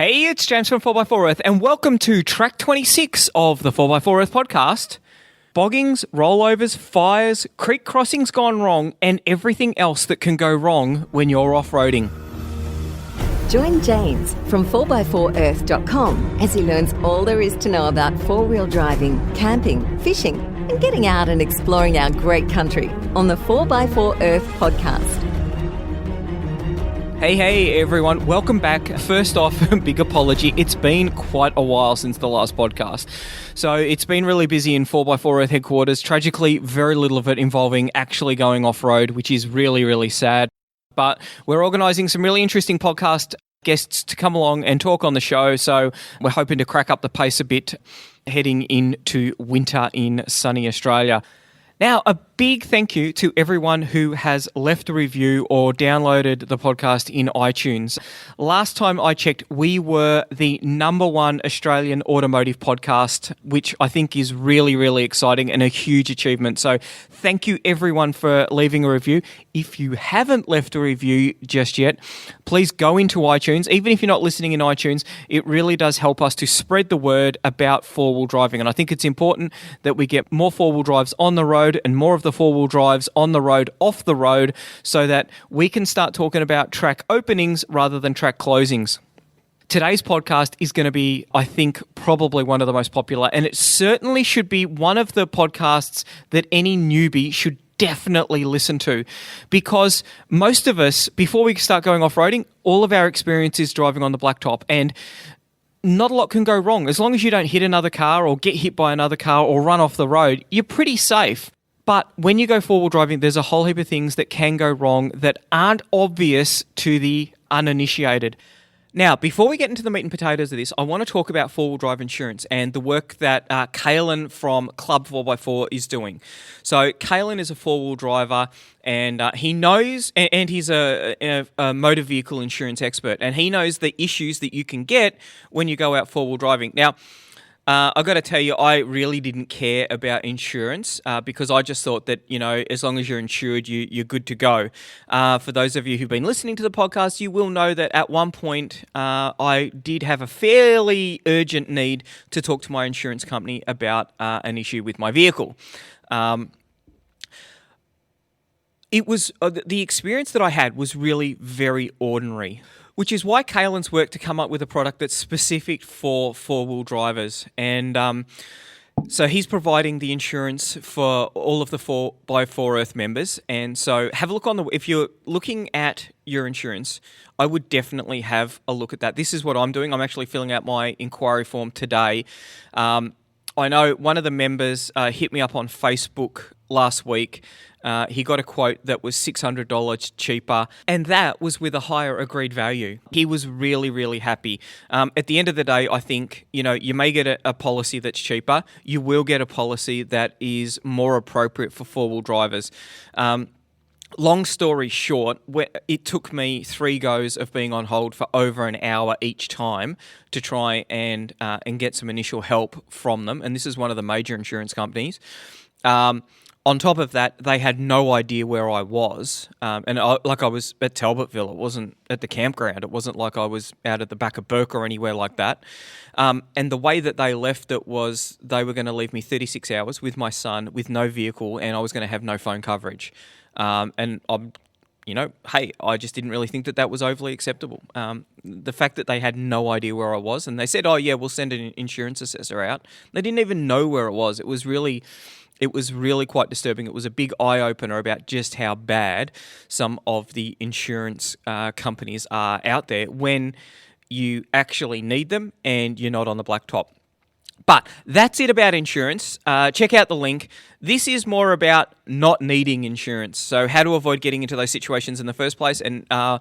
Hey, it's James from 4x4 Earth, and welcome to track 26 of the 4x4 Earth podcast. Boggings, rollovers, fires, creek crossings gone wrong, and everything else that can go wrong when you're off-roading. Join James from 4x4earth.com as he learns all there is to know about four-wheel driving, camping, fishing, and getting out and exploring our great country on the 4x4 Earth podcast. Hey everyone, welcome back. First off, big apology. It's been quite a while since the last podcast. So it's been really busy in 4x4 Earth headquarters. Tragically, very little of it involving actually going off-road, which is really, really sad. But we're organising some really interesting podcast guests to come along and talk on the show. So we're hoping to crack up the pace a bit heading into winter in sunny Australia. Now, a big thank you to everyone who has left a review or downloaded the podcast in iTunes. Last time I checked, we were the #1 Australian automotive podcast, which I think is really, really exciting and a huge achievement. So thank you everyone for leaving a review. If you haven't left a review just yet, please go into iTunes. Even if you're not listening in iTunes, it really does help us to spread the word about four-wheel driving. And I think it's important that we get more four-wheel drives on the road and more of the four-wheel drives on the road, off the road, so that we can start talking about track openings rather than track closings. Today's podcast is going to be, I think, probably one of the most popular, and it certainly should be one of the podcasts that any newbie should definitely listen to, because most of us, before we start going off-roading, all of our experience is driving on the blacktop, and not a lot can go wrong. As long as you don't hit another car or get hit by another car or run off the road, you're pretty safe. But when you go four-wheel driving, there's a whole heap of things that can go wrong that aren't obvious to the uninitiated. Now, before we get into the meat and potatoes of this, I want to talk about four-wheel drive insurance and the work that Kalen from Club 4x4 is doing. So Kalen is a four-wheel driver, and he knows, and he's a motor vehicle insurance expert, and he knows the issues that you can get when you go out four-wheel driving. Now, I've got to tell you, I really didn't care about insurance because I just thought that, as long as you're insured, you're good to go. For those of you who've been listening to the podcast, you will know that at one point I did have a fairly urgent need to talk to my insurance company about an issue with my vehicle. It was the experience that I had was really very ordinary, which is why Kalen's worked to come up with a product that's specific for four-wheel drivers. And so he's providing the insurance for all of the 4x4 Earth members. And so have a look if you're looking at your insurance, I would definitely have a look at that. This is what I'm doing. I'm actually filling out my inquiry form today. I know one of the members hit me up on Facebook last week. He got a quote that was $600 cheaper, and that was with a higher agreed value. He was really, really happy. At the end of the day, I think, you may get a policy that's cheaper. You will get a policy that is more appropriate for four-wheel drivers. Long story short, it took me 3 goes of being on hold for over an hour each time to try and get some initial help from them. And this is one of the major insurance companies. On top of that, they had no idea where I was. I was at Talbotville. It wasn't at the campground. It wasn't like I was out at the back of Burke or anywhere like that. And the way that they left it was they were going to leave me 36 hours with my son with no vehicle, and I was going to have no phone coverage. And I'm, I just didn't really think that was overly acceptable. The fact that they had no idea where I was, and they said, "Oh yeah, we'll send an insurance assessor out." They didn't even know where it was. It was really quite disturbing. It was a big eye-opener about just how bad some of the insurance companies are out there when you actually need them and you're not on the blacktop. But that's it about insurance. Check out the link. This is more about not needing insurance. So how to avoid getting into those situations in the first place, and how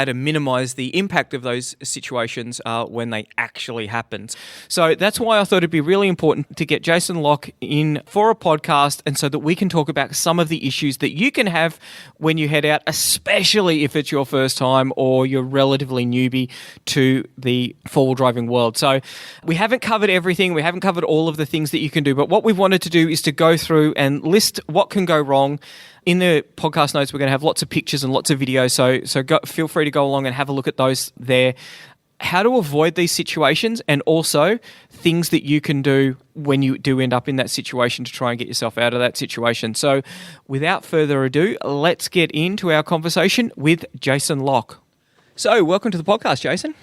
to minimize the impact of those situations when they actually happen. So that's why I thought it'd be really important to get Jason Locke in for a podcast, and so that we can talk about some of the issues that you can have when you head out, especially if it's your first time or you're relatively newbie to the four-wheel driving world. So we haven't covered everything. We haven't covered all of the things that you can do, but what we've wanted to do is to go through and list what can go wrong. In the podcast notes, we're going to have lots of pictures and lots of videos, so feel free to go along and have a look at those there. how to avoid these situations, and also things that you can do when you do end up in that situation to try and get yourself out of that situation. So without further ado, let's get into our conversation with Jason Locke. So welcome to the podcast, Jason.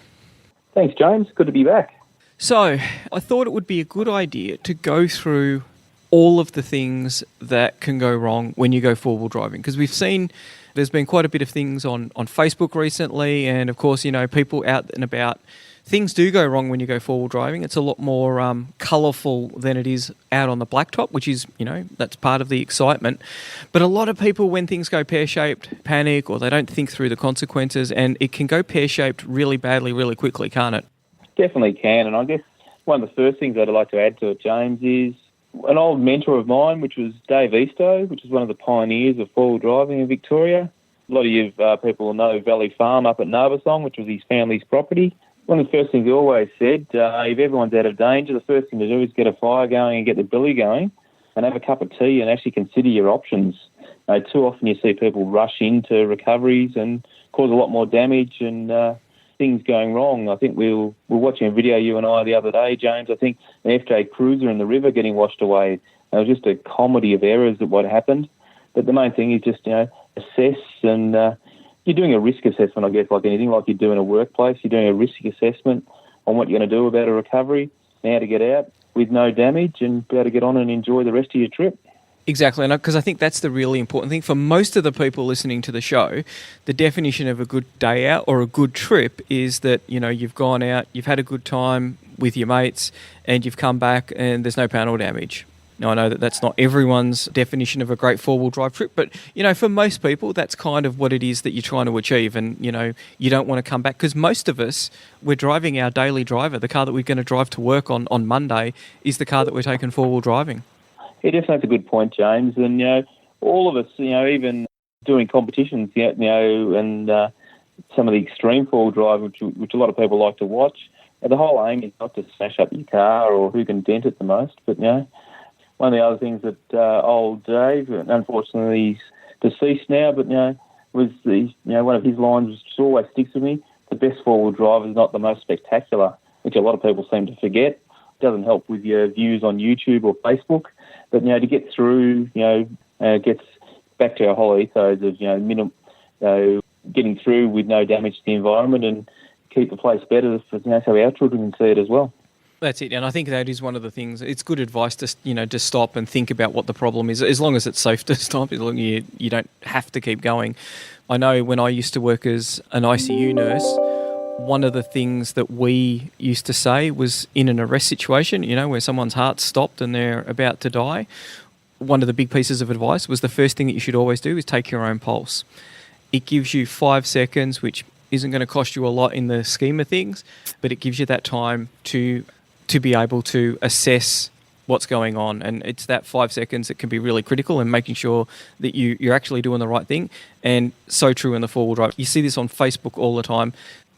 Thanks, James. Good to be back. So I thought it would be a good idea to go through all of the things that can go wrong when you go four-wheel driving, because we've seen there's been quite a bit of things on Facebook recently, and of course, people out and about. Things do go wrong when you go four-wheel driving. It's a lot more colourful than it is out on the blacktop, which is, that's part of the excitement. But a lot of people, when things go pear-shaped, panic, or they don't think through the consequences, and it can go pear-shaped really badly, really quickly, can't it? Definitely can, and I guess one of the first things I'd like to add to it, James, is an old mentor of mine, which was Dave Eastoe, which is one of the pioneers of four-wheel driving in Victoria. A lot of you people will know Valley Farm up at Narbasong, which was his family's property. One of the first things he always said, if everyone's out of danger, the first thing to do is get a fire going and get the billy going and have a cup of tea and actually consider your options. Too often you see people rush into recoveries and cause a lot more damage and things going wrong. I think we were watching a video, you and I, the other day, James. I think an FJ Cruiser in the river getting washed away. It was just a comedy of errors that what happened. But the main thing is just, assess, and you're doing a risk assessment, I guess, like anything, like you do in a workplace. You're doing a risk assessment on what you're going to do about a recovery, how to get out with no damage and be able to get on and enjoy the rest of your trip. Exactly, and because I think that's the really important thing for most of the people listening to the show. The definition of a good day out or a good trip is that you've gone out, you've had a good time with your mates, and you've come back and there's no panel damage. Now, I know that that's not everyone's definition of a great four-wheel drive trip, but for most people, that's kind of what it is that you're trying to achieve, and you don't want to come back, because most of us, we're driving our daily driver. The car that we're going to drive to work on Monday is the car that we're taking four-wheel driving. Yeah, definitely, that's a good point, James. And all of us, even doing competitions, and some of the extreme four-wheel drive, which a lot of people like to watch. The whole aim is not to smash up your car or who can dent it the most, but one of the other things that old Dave, unfortunately he's deceased now, but was one of his lines which always sticks with me: the best four-wheel drive is not the most spectacular, which a lot of people seem to forget. It doesn't help with your views on YouTube or Facebook. But, to get through, gets back to our whole ethos of, getting through with no damage to the environment and keep the place better so our children can see it as well. That's it, and I think that is one of the things. It's good advice to to stop and think about what the problem is, as long as it's safe to stop. As long as you don't have to keep going. I know when I used to work as an ICU nurse, one of the things that we used to say was in an arrest situation, where someone's heart stopped and they're about to die, one of the big pieces of advice was the first thing that you should always do is take your own pulse. It gives you 5 seconds, which isn't going to cost you a lot in the scheme of things, but it gives you that time to be able to assess what's going on. And it's that 5 seconds that can be really critical in making sure that you're actually doing the right thing. And so true in the four-wheel drive. You see this on Facebook all the time.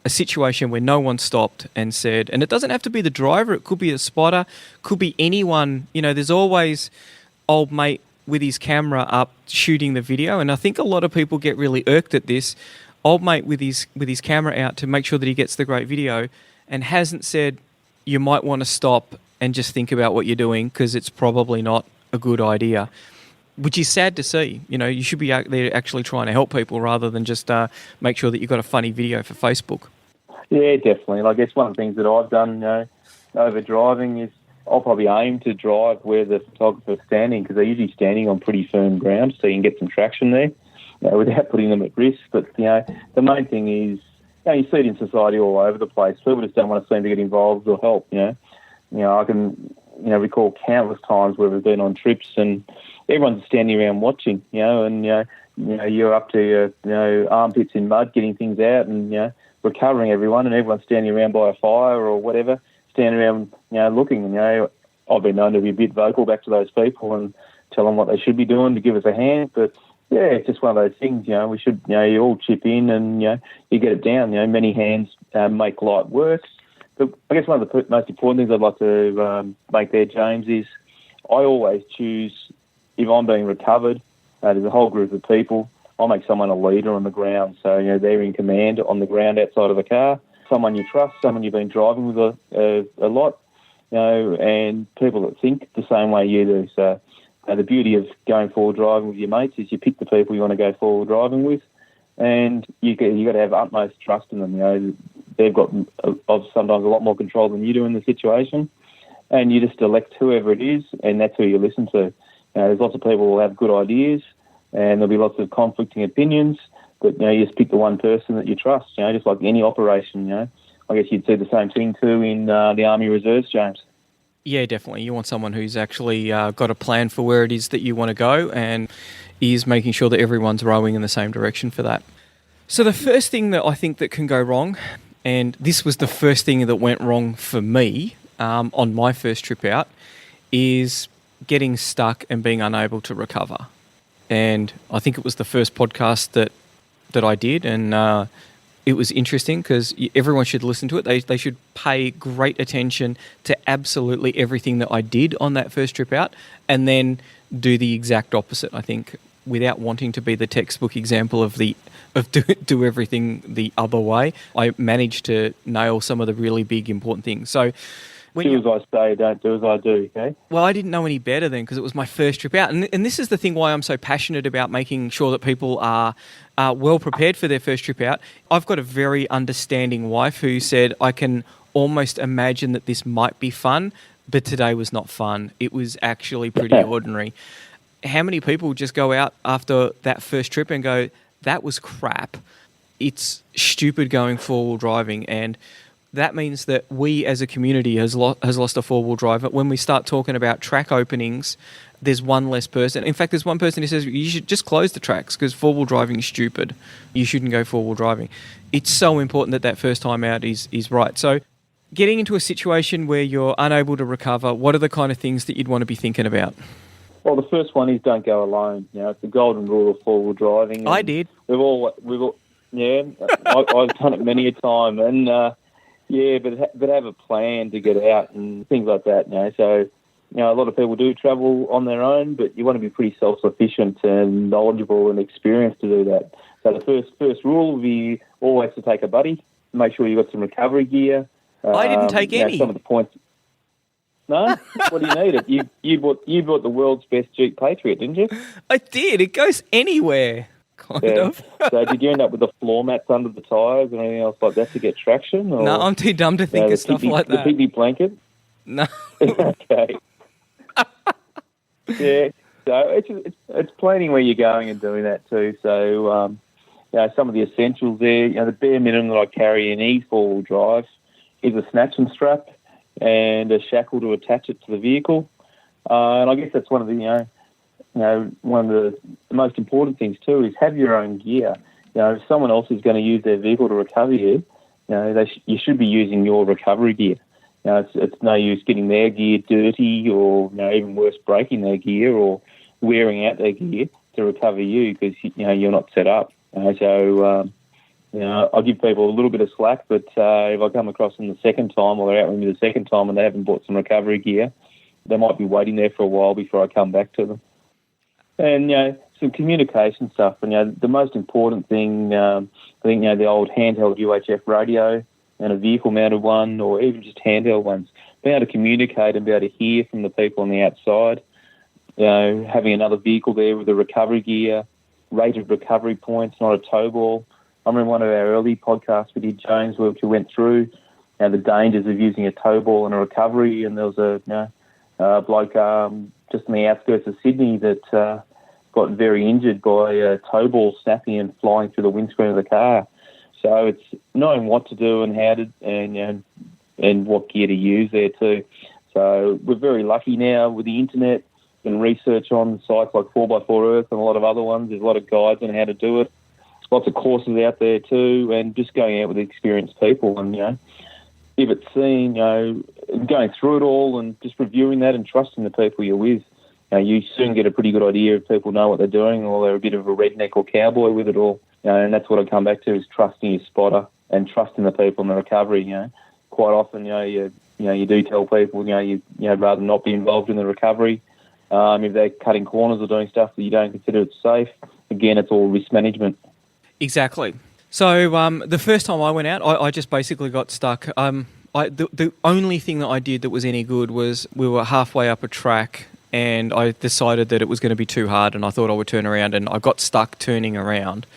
A situation where no one stopped and said, and it doesn't have to be the driver, it could be a spotter, could be anyone. There's always old mate with his camera up shooting the video, and I think a lot of people get really irked at this. Old mate with his camera out to make sure that he gets the great video, and hasn't said, you might want to stop and just think about what you're doing, because it's probably not a good idea. Which is sad to see. You should be out there actually trying to help people rather than just make sure that you've got a funny video for Facebook. Yeah, definitely. I guess one of the things that I've done over driving is I'll probably aim to drive where the photographer's standing, because they're usually standing on pretty firm ground, so you can get some traction there without putting them at risk. But, the main thing is, you see it in society all over the place. People just don't want to seem to get involved or help, I can recall countless times where we've been on trips and everyone's standing around watching, and you're up to your armpits in mud getting things out and recovering everyone, and everyone's standing around by a fire or whatever, standing around looking. I've been known to be a bit vocal back to those people and tell them what they should be doing to give us a hand. But it's just one of those things. We should you all chip in and you get it down. Many hands make light work. But I guess one of the most important things I'd like to make there, James, is I always choose, if I'm being recovered, there's a whole group of people, I'll make someone a leader on the ground. So, they're in command on the ground outside of the car. someone you trust, someone you've been driving with a lot, and people that think the same way you do. So the beauty of going forward driving with your mates is you pick the people you want to go forward driving with, and you got to have utmost trust in them. They've got sometimes a lot more control than you do in the situation, and you just elect whoever it is, and that's who you listen to. There's lots of people who will have good ideas, and there'll be lots of conflicting opinions, but you just pick the one person that you trust. Just like any operation. I guess you'd see the same thing too in the Army Reserves, James. Yeah, definitely. You want someone who's actually got a plan for where it is that you want to go and is making sure that everyone's rowing in the same direction for that. So the first thing that I think that can go wrong, and this was the first thing that went wrong for me on my first trip out, is getting stuck and being unable to recover. And I think it was the first podcast that I did, and it was interesting because everyone should listen to it. They should pay great attention to absolutely everything that I did on that first trip out, and then do the exact opposite, I think, without wanting to be the textbook example of do everything the other way. I managed to nail some of the really big important things. So do as I say, don't do as I do, okay? Well, I didn't know any better then because it was my first trip out. And this is the thing why I'm so passionate about making sure that people are well prepared for their first trip out. I've got a very understanding wife who said, I can almost imagine that this might be fun, but today was not fun. It was actually pretty ordinary. How many people just go out after that first trip and go, that was crap. It's stupid going four-wheel driving, and that means that we as a community has lost a four-wheel driver. When we start talking about track openings, there's one less person. In fact, there's one person who says you should just close the tracks because four-wheel driving is stupid. You shouldn't go four-wheel driving. It's so important that first time out is right. So getting into a situation where you're unable to recover, what are the kind of things that you'd want to be thinking about? Well, the first one is don't go alone. It's the golden rule of four-wheel driving. I did. I've done it many a time, and but have a plan to get out and things like that. So a lot of people do travel on their own, but you want to be pretty self-sufficient and knowledgeable and experienced to do that. So the first rule would be always to take a buddy. Make sure you've got some recovery gear. I didn't take any. Some of the points. No? What do you need it? You bought the world's best Jeep Patriot, didn't you? I did. It goes anywhere, kind of. So did you end up with the floor mats under the tyres and anything else like that to get traction? Or, no, I'm too dumb to think of stuff like that. The picnic blanket? No. Okay. Yeah. So it's planning where you're going and doing that too. So some of the essentials there. The bare minimum that I carry in four-wheel drive is a snatch and strap and a shackle to attach it to the vehicle. And I guess that's one of the one of the most important things too is have your own gear. If someone else is going to use their vehicle to recover you, you should be using your recovery gear. It's no use getting their gear dirty or even worse, breaking their gear or wearing out their gear to recover you because you're not set up. I'll give people a little bit of slack, but if I come across them the second time or they're out with me the second time and they haven't bought some recovery gear, they might be waiting there for a while before I come back to them. And, some communication stuff. And, the most important thing, I think, the old handheld UHF radio and a vehicle-mounted one or even just handheld ones, being able to communicate and be able to hear from the people on the outside, having another vehicle there with the recovery gear, rated recovery points, not a tow ball. I remember one of our early podcasts we did, James, where we went through the dangers of using a tow ball in a recovery, and there was a bloke just on the outskirts of Sydney that got very injured by a tow ball snapping and flying through the windscreen of the car. So it's knowing what to do and how to and what gear to use there too. So we're very lucky now with the internet and research on sites like 4x4 Earth and a lot of other ones. There's a lot of guides on how to do it. Lots of courses out there too, and just going out with experienced people and, if it's seen, going through it all and just reviewing that and trusting the people you're with, you soon get a pretty good idea if people know what they're doing or they're a bit of a redneck or cowboy with it all. And that's what I come back to is trusting your spotter and trusting the people in the recovery. Quite often, you do tell people, you'd rather not be involved in the recovery. If they're cutting corners or doing stuff that you don't consider it safe, again, it's all risk management. Exactly. So the first time I went out, I just basically got stuck. The only thing that I did that was any good was we were halfway up a track and I decided that it was going to be too hard and I thought I would turn around and I got stuck turning around.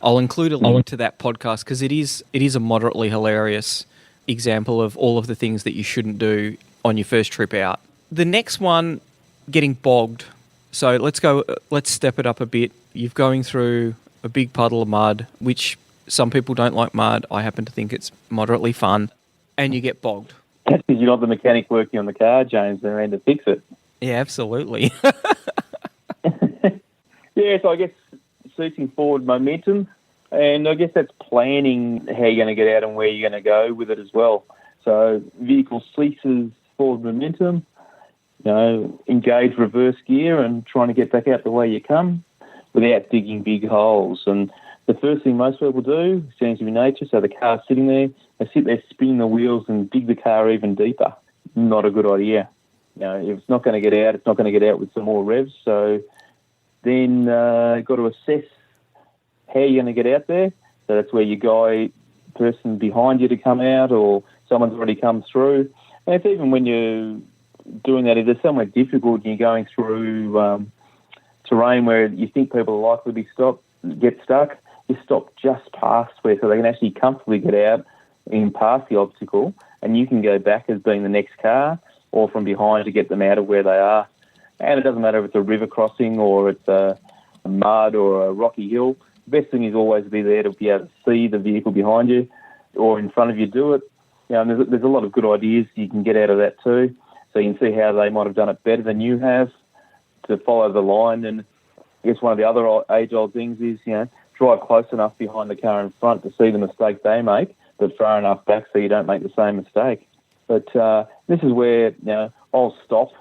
I'll include a link to that podcast because it is a moderately hilarious example of all of the things that you shouldn't do on your first trip out. The next one, getting bogged. So let's step it up a bit. You're going through a big puddle of mud, which some people don't like mud. I happen to think it's moderately fun. And you get bogged. That's because you're not the mechanic working on the car, James, they're around to fix it. Yeah, absolutely. Yeah, so I guess seeking forward momentum, and I guess that's planning how you're going to get out and where you're going to go with it as well. So vehicle ceases forward momentum, engage reverse gear and trying to get back out the way you come without digging big holes. And the first thing most people do seems to be nature, so the car's sitting there, they sit there spinning the wheels and dig the car even deeper. Not a good idea. If it's not going to get out, it's not going to get out with some more revs. So then you've got to assess how you're going to get out there. So that's where your person behind you to come out or someone's already come through. And it's even when you're doing that, if there's somewhere difficult and you're going through terrain where you think people are likely to get stuck, you stop just past where so they can actually comfortably get out and past the obstacle, and you can go back as being the next car or from behind to get them out of where they are. And it doesn't matter if it's a river crossing or it's a mud or a rocky hill. The best thing is always to be there to be able to see the vehicle behind you or in front of you do it. And there's a lot of good ideas you can get out of that too. So you can see how they might have done it better than you have to follow the line. And I guess one of the other age-old things is, drive close enough behind the car in front to see the mistake they make, but far enough back so you don't make the same mistake. But this is where I'll stop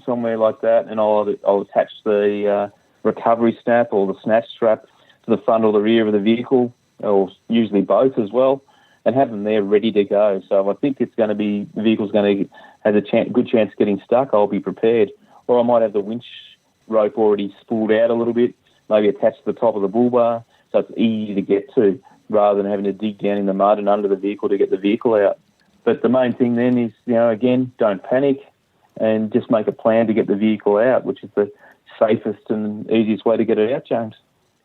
somewhere like that and I'll attach the recovery snap or the snatch strap to the front or the rear of the vehicle, or usually both as well, and have them there ready to go. So if I think the vehicle's going to have a good chance of getting stuck, I'll be prepared. Or I might have the winch rope already spooled out a little bit, maybe attached to the top of the bull bar, so it's easy to get to, rather than having to dig down in the mud and under the vehicle to get the vehicle out. But the main thing then is, again, don't panic and just make a plan to get the vehicle out, which is the safest and easiest way to get it out, James.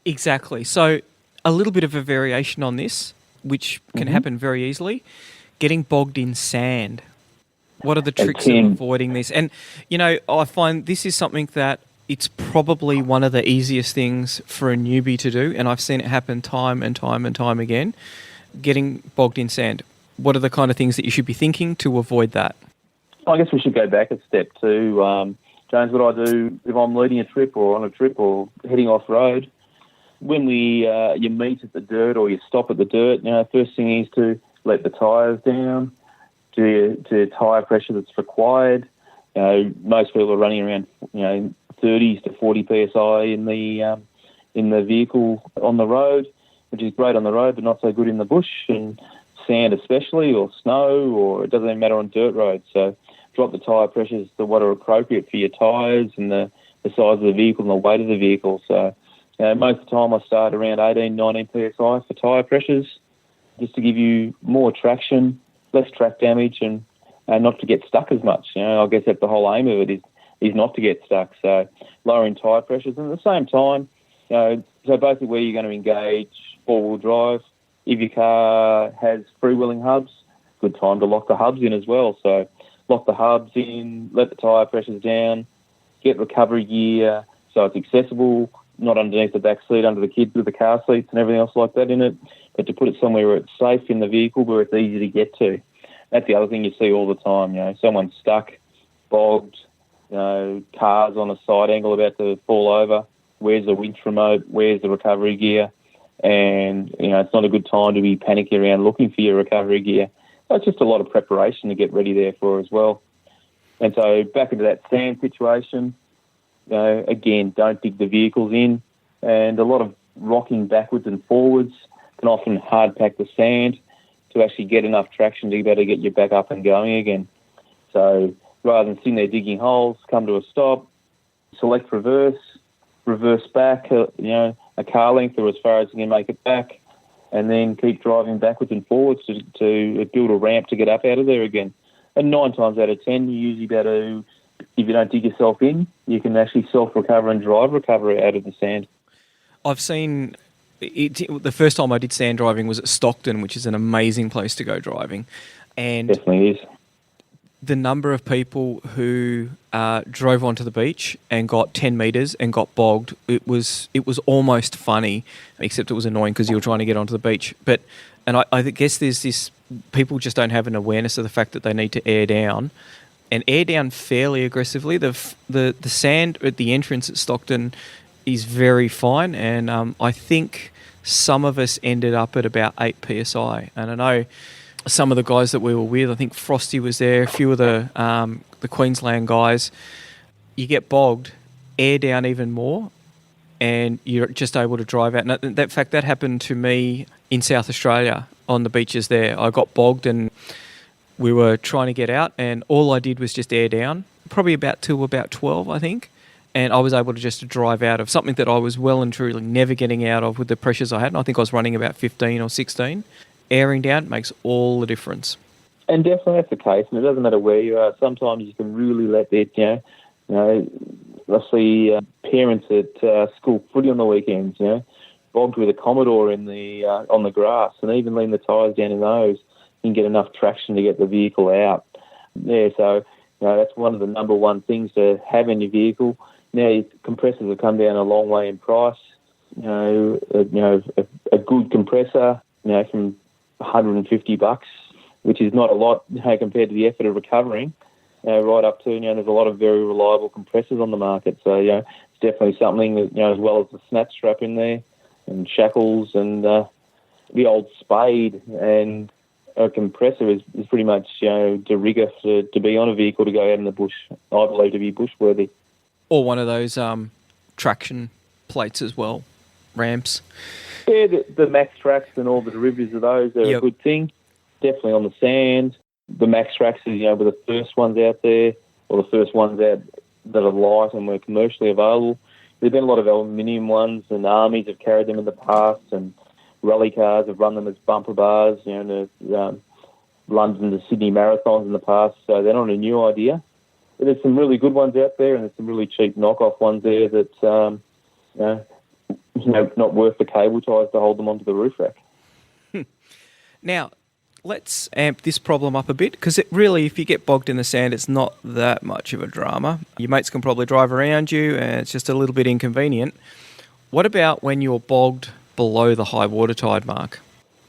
Exactly. So a little bit of a variation on this, which can happen very easily, getting bogged in sand. What are the tricks of avoiding this? And, I find this is something that it's probably one of the easiest things for a newbie to do, and I've seen it happen time and time and time again, getting bogged in sand. What are the kind of things that you should be thinking to avoid that? I guess we should go back a step too. James, what I do if I'm leading a trip or on a trip or heading off-road, when you meet at the dirt or you stop at the dirt, first thing is to let the tyres down to tyre pressure that's required. Most people are running around 30s to 40 psi in the vehicle on the road, which is great on the road but not so good in the bush and sand especially, or snow, or it doesn't even matter on dirt roads. So drop the tyre pressures to what are appropriate for your tyres and the size of the vehicle and the weight of the vehicle. So most of the time I start around 18, 19 psi for tyre pressures, just to give you more traction, less track damage, and not to get stuck as much. I guess that's the whole aim of it is not to get stuck. So lowering tyre pressures, and at the same time, so basically where you're going to engage four-wheel drive. If your car has freewheeling hubs, good time to lock the hubs in as well. So lock the hubs in, let the tyre pressures down, get recovery gear so it's accessible, not underneath the back seat, under the kids with the car seats and everything else like that in it, but to put it somewhere where it's safe in the vehicle, where it's easy to get to. That's the other thing you see all the time. Someone's stuck, bogged, cars on a side angle about to fall over. Where's the winch remote? Where's the recovery gear? And, it's not a good time to be panicking around looking for your recovery gear. So it's just a lot of preparation to get ready there for as well. And so back into that sand situation, again, don't dig the vehicles in. And a lot of rocking backwards and forwards can often hard pack the sand to actually get enough traction to be able to get you back up and going again. So rather than sitting there digging holes, come to a stop, select reverse back, a car length or as far as you can make it back, and then keep driving backwards and forwards to build a ramp to get up out of there again. And 9 times out of 10, you usually better, if you don't dig yourself in, you can actually self-recover and recover out of the sand. I've seen the first time I did sand driving was at Stockton, which is an amazing place to go driving. And Definitely is. the number of people who drove onto the beach and got 10 metres and got bogged, it was almost funny, except it was annoying because you were trying to get onto the beach. I guess there's this, people just don't have an awareness of the fact that they need to air down, and air down fairly aggressively. The sand at the entrance at Stockton is very fine, and I think some of us ended up at about 8 psi. And I know some of the guys that we were with, I think Frosty was there, a few of the Queensland guys, you get bogged, air down even more, and you're just able to drive out. And in fact, that happened to me in South Australia on the beaches there. I got bogged and we were trying to get out, and all I did was just air down, probably about 12, I think. And I was able to just drive out of something that I was well and truly never getting out of with the pressures I had. And I think I was running about 15 or 16. Airing down makes all the difference. And definitely that's the case, and it doesn't matter where you are. Sometimes you can really let that, I see parents at school footy on the weekends, bogged with a Commodore in the on the grass, and even lean the tyres down in those, you can get enough traction to get the vehicle out. Yeah, so that's one of the number one things to have in your vehicle. Now, compressors have come down a long way in price. A good compressor, from $150, which is not a lot compared to the effort of recovering, right up to, there's a lot of very reliable compressors on the market. So, it's definitely something that, as well as the snap strap in there and shackles and the old spade and a compressor is pretty much, de rigueur to be on a vehicle to go out in the bush, I believe, to be bushworthy. Or one of those traction plates as well, ramps. Yeah, the Max Tracks and all the derivatives of those are a good thing. Definitely on the sand. The Max Tracks were the first ones out there, or the first ones out that are light and were commercially available. There's been a lot of aluminium ones, and armies have carried them in the past, and rally cars have run them as bumper bars, in the London to Sydney marathons in the past, so they're not a new idea. But there's some really good ones out there, and there's some really cheap knockoff ones there that, not worth the cable ties to hold them onto the roof rack. Now, let's amp this problem up a bit, because it really, if you get bogged in the sand, it's not that much of a drama. Your mates can probably drive around you, and it's just a little bit inconvenient. What about when you're bogged below the high water tide mark?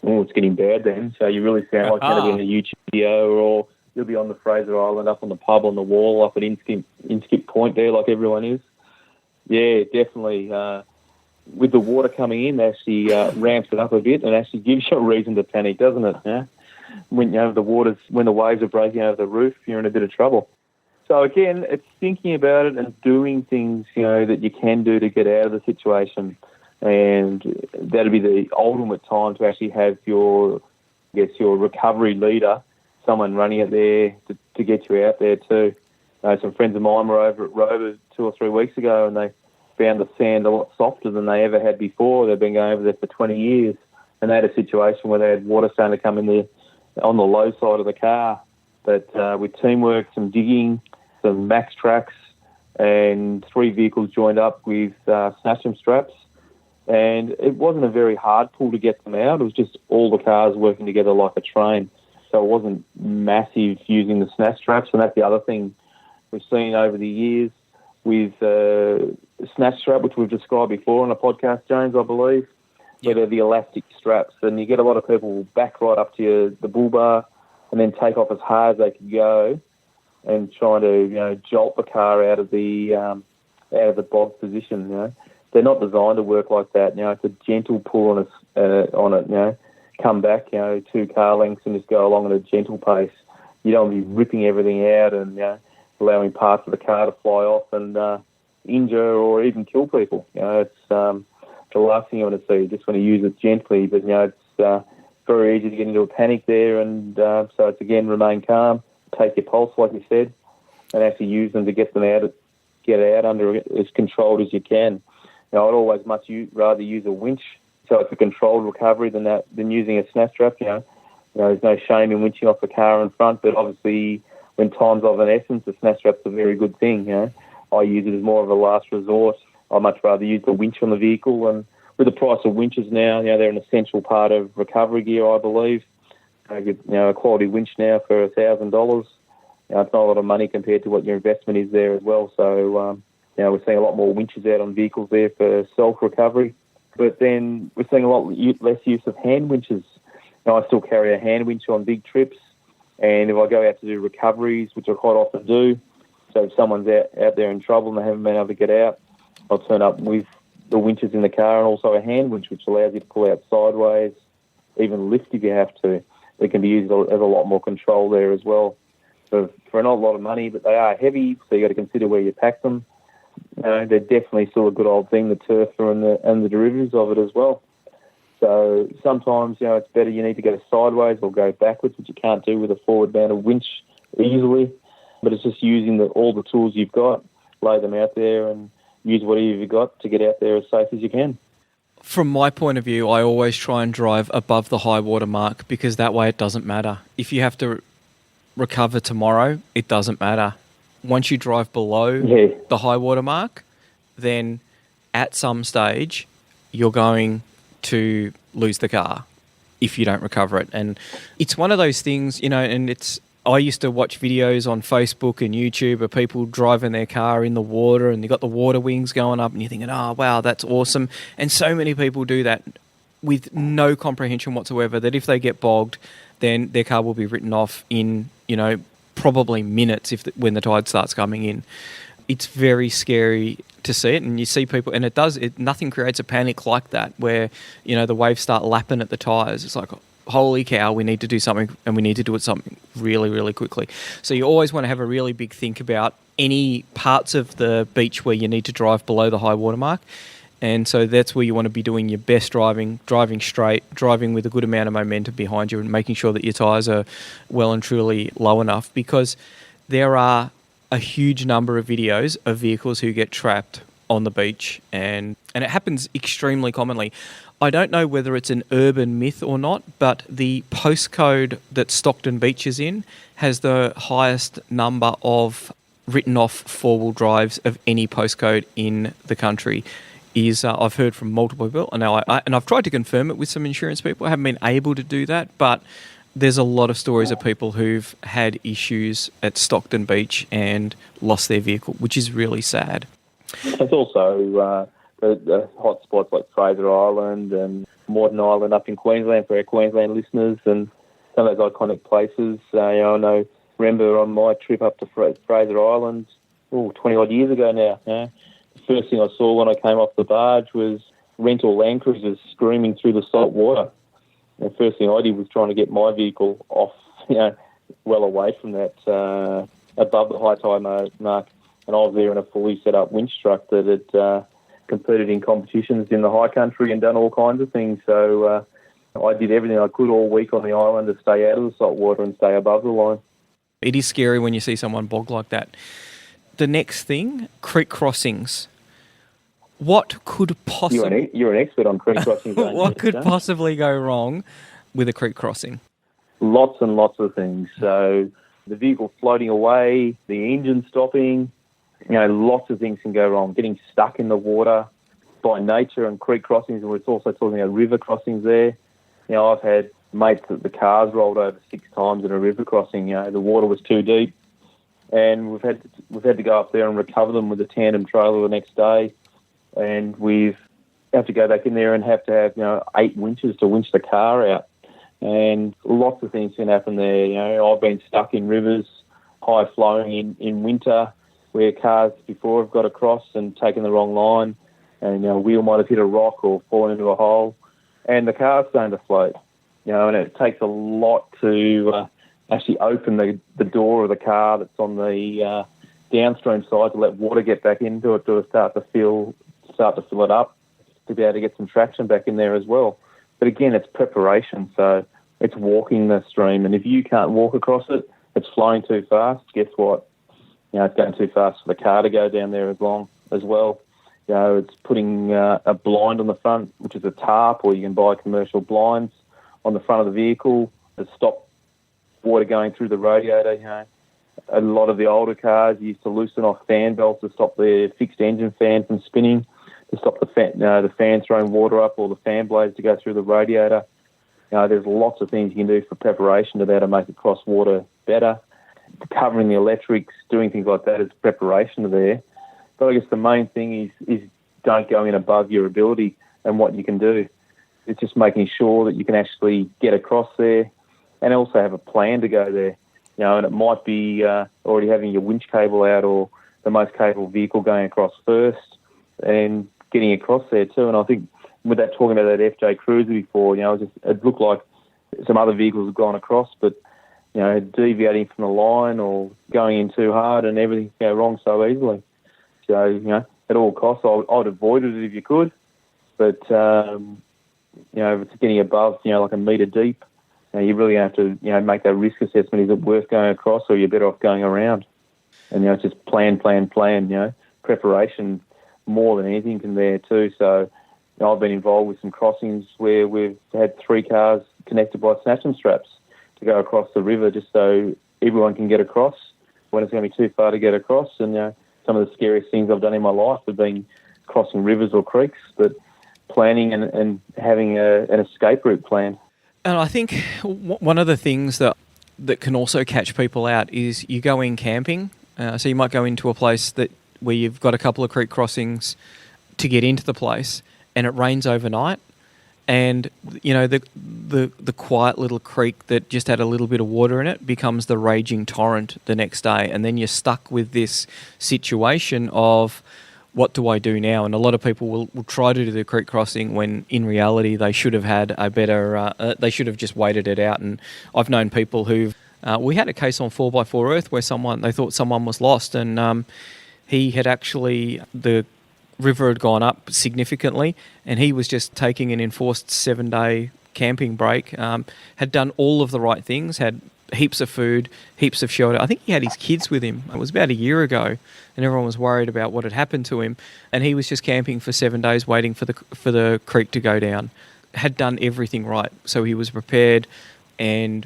Oh, it's getting bad then. So you really sound like you're going to be in a YouTube video, or you'll be on the Fraser Island up on the pub on the wall up at Inskip Point there like everyone is. Yeah, definitely. With the water coming in, actually ramps it up a bit and actually gives you a reason to panic, doesn't it? Yeah? When when the waves are breaking over the roof, you're in a bit of trouble. So again, it's thinking about it and doing things that you can do to get out of the situation, and that'll be the ultimate time to actually have your recovery leader, someone running it there to get you out there too. Some friends of mine were over at Rover 2 or 3 weeks ago, and they found the sand a lot softer than they ever had before. They've been going over there for 20 years, and they had a situation where they had water starting to come in there on the low side of the car. But with teamwork, some digging, some Max Tracks, and 3 vehicles joined up with snatch-em straps, and it wasn't a very hard pull to get them out. It was just all the cars working together like a train. So it wasn't massive using the snatch straps, and that's the other thing we've seen over the years with snatch strap, which we've described before on a podcast, James, I believe, where they're the elastic straps, and you get a lot of people back right up to the bull bar and then take off as hard as they can go and trying to jolt the car out of the bog position. They're not designed to work like that. It's a gentle pull on it. Come back 2 car lengths and just go along at a gentle pace. You don't want to be ripping everything out and allowing parts of the car to fly off and injure or even kill people. It's the last thing you want to see. You just want to use it gently, but it's very easy to get into a panic there, and so it's again remain calm, take your pulse like you said, and actually use them to get out under as controlled as you can. I'd always much rather use a winch So it's a controlled recovery than using a snap strap. There's no shame in winching off the car in front, but obviously when time's of an essence, a snap strap's a very good thing. I use it as more of a last resort. I'd much rather use the winch on the vehicle, and with the price of winches now, they're an essential part of recovery gear, I believe. I get, a quality winch now for $1,000. It's not a lot of money compared to what your investment is there as well. So, we're seeing a lot more winches out on vehicles there for self-recovery. But then we're seeing a lot less use of hand winches. I still carry a hand winch on big trips, and if I go out to do recoveries, which I quite often do, so if someone's out there in trouble and they haven't been able to get out, I'll turn up with the winches in the car and also a hand winch, which allows you to pull out sideways, even lift if you have to. They can be used as a lot more control there as well. So for not a lot of money, but they are heavy, so you got to consider where you pack them. They're definitely still a good old thing, the turfer and the derivatives of it as well. So sometimes, it's better you need to go sideways or go backwards, which you can't do with a forward-mounted winch easily. But it's just using all the tools you've got, lay them out there and use whatever you've got to get out there as safe as you can. From my point of view, I always try and drive above the high water mark, because that way it doesn't matter. If you have to recover tomorrow, it doesn't matter. Once you drive below the high water mark, then at some stage you're going to lose the car if you don't recover it. And it's one of those things, and I used to watch videos on Facebook and YouTube of people driving their car in the water, and you got the water wings going up, and you're thinking, oh, wow, that's awesome. And so many people do that with no comprehension whatsoever that if they get bogged, then their car will be written off in, probably minutes when the tide starts coming in. It's very scary to see it, and you see people, and nothing creates a panic like that where, the waves start lapping at the tyres. It's like, holy cow, we need to do something, and we need to do it something really, really quickly. So you always want to have a really big think about any parts of the beach where you need to drive below the high water mark. And so that's where you want to be doing your best driving straight, driving with a good amount of momentum behind you, and making sure that your tyres are well and truly low enough, because there are a huge number of videos of vehicles who get trapped on the beach, and it happens extremely commonly. I don't know whether it's an urban myth or not, but the postcode that Stockton Beach is in has the highest number of written off four-wheel drives of any postcode in the country. I've heard from multiple people, and I've tried to confirm it with some insurance people. I haven't been able to do that, but there's a lot of stories of people who've had issues at Stockton Beach and lost their vehicle, which is really sad. There's also the hot spots like Fraser Island and Moreton Island up in Queensland for our Queensland listeners, and some of those iconic places. Remember on my trip up to Fraser Island, 20-odd years ago now, the first thing I saw when I came off the barge was rental Land Cruisers screaming through the salt water. The first thing I did was trying to get my vehicle off, well away from that, above the high tide mark. And I was there in a fully set up winch truck that had competed in competitions in the high country and done all kinds of things. So I did everything I could all week on the island to stay out of the salt water and stay above the line. It is scary when you see someone bogged like that. The next thing, creek crossings. What could possibly... You're an expert on creek crossings. What could possibly go wrong with a creek crossing? Lots and lots of things. So the vehicle floating away, the engine stopping, lots of things can go wrong. Getting stuck in the water by nature and creek crossings, and we're also talking about river crossings there. I've had mates that the cars rolled over 6 times in a river crossing. The water was too deep, and we've had to go up there and recover them with a tandem trailer the next day. And we've have to go back in there and have to have 8 winches to winch the car out, and lots of things can happen there. I've been stuck in rivers, high flowing in winter, where cars before have got across and taken the wrong line, and a wheel might have hit a rock or fallen into a hole, and the car's starting to float. And it takes a lot to actually open the door of the car that's on the downstream side to let water get back into it, to start to fill it up, to be able to get some traction back in there as well. But again, it's preparation, so it's walking the stream, and if you can't walk across it, it's flowing too fast. Guess what? It's going too fast for the car to go down there as well. It's putting a blind on the front, which is a tarp, or you can buy commercial blinds on the front of the vehicle to stop water going through the radiator. A lot of the older cars used to loosen off fan belts to stop the fixed engine fan from spinning, to stop the fan throwing water up, or the fan blades to go through the radiator. There's lots of things you can do for preparation to be able to make it cross water better. Covering the electrics, doing things like that is preparation there. But I guess the main thing is don't go in above your ability and what you can do. It's just making sure that you can actually get across there and also have a plan to go there. And it might be already having your winch cable out or the most capable vehicle going across first and getting across there too. And I think with that, talking about that FJ Cruiser before, it looked like some other vehicles have gone across, but deviating from the line or going in too hard and everything can go wrong so easily. So, at all costs, I'd avoid it if you could. But, if it's getting above, like a metre deep, you really have to, make that risk assessment. Is it worth going across, or are you better off going around? And, it's just plan. Preparation more than anything can there too. So, I've been involved with some crossings where we've had 3 cars connected by snatching straps to go across the river just so everyone can get across when it's going to be too far to get across. And, some of the scariest things I've done in my life have been crossing rivers or creeks, but planning and having an escape route plan. And I think one of the things that can also catch people out is you go in camping. So you might go into a place where you've got a couple of creek crossings to get into the place, and it rains overnight. And, the quiet little creek that just had a little bit of water in it becomes the raging torrent the next day. And then you're stuck with this situation of, what do I do now? And a lot of people will try to do the creek crossing when in reality they should have had a better, they should have just waited it out. And I've known people we had a case on 4x4 Earth where they thought someone was lost, and he had actually, the river had gone up significantly, and he was just taking an enforced 7-day camping break, had done all of the right things, had heaps of food, heaps of shelter. I think he had his kids with him. It was about a year ago, and everyone was worried about what had happened to him, and he was just camping for 7 days waiting for the creek to go down. Had done everything right, so he was prepared and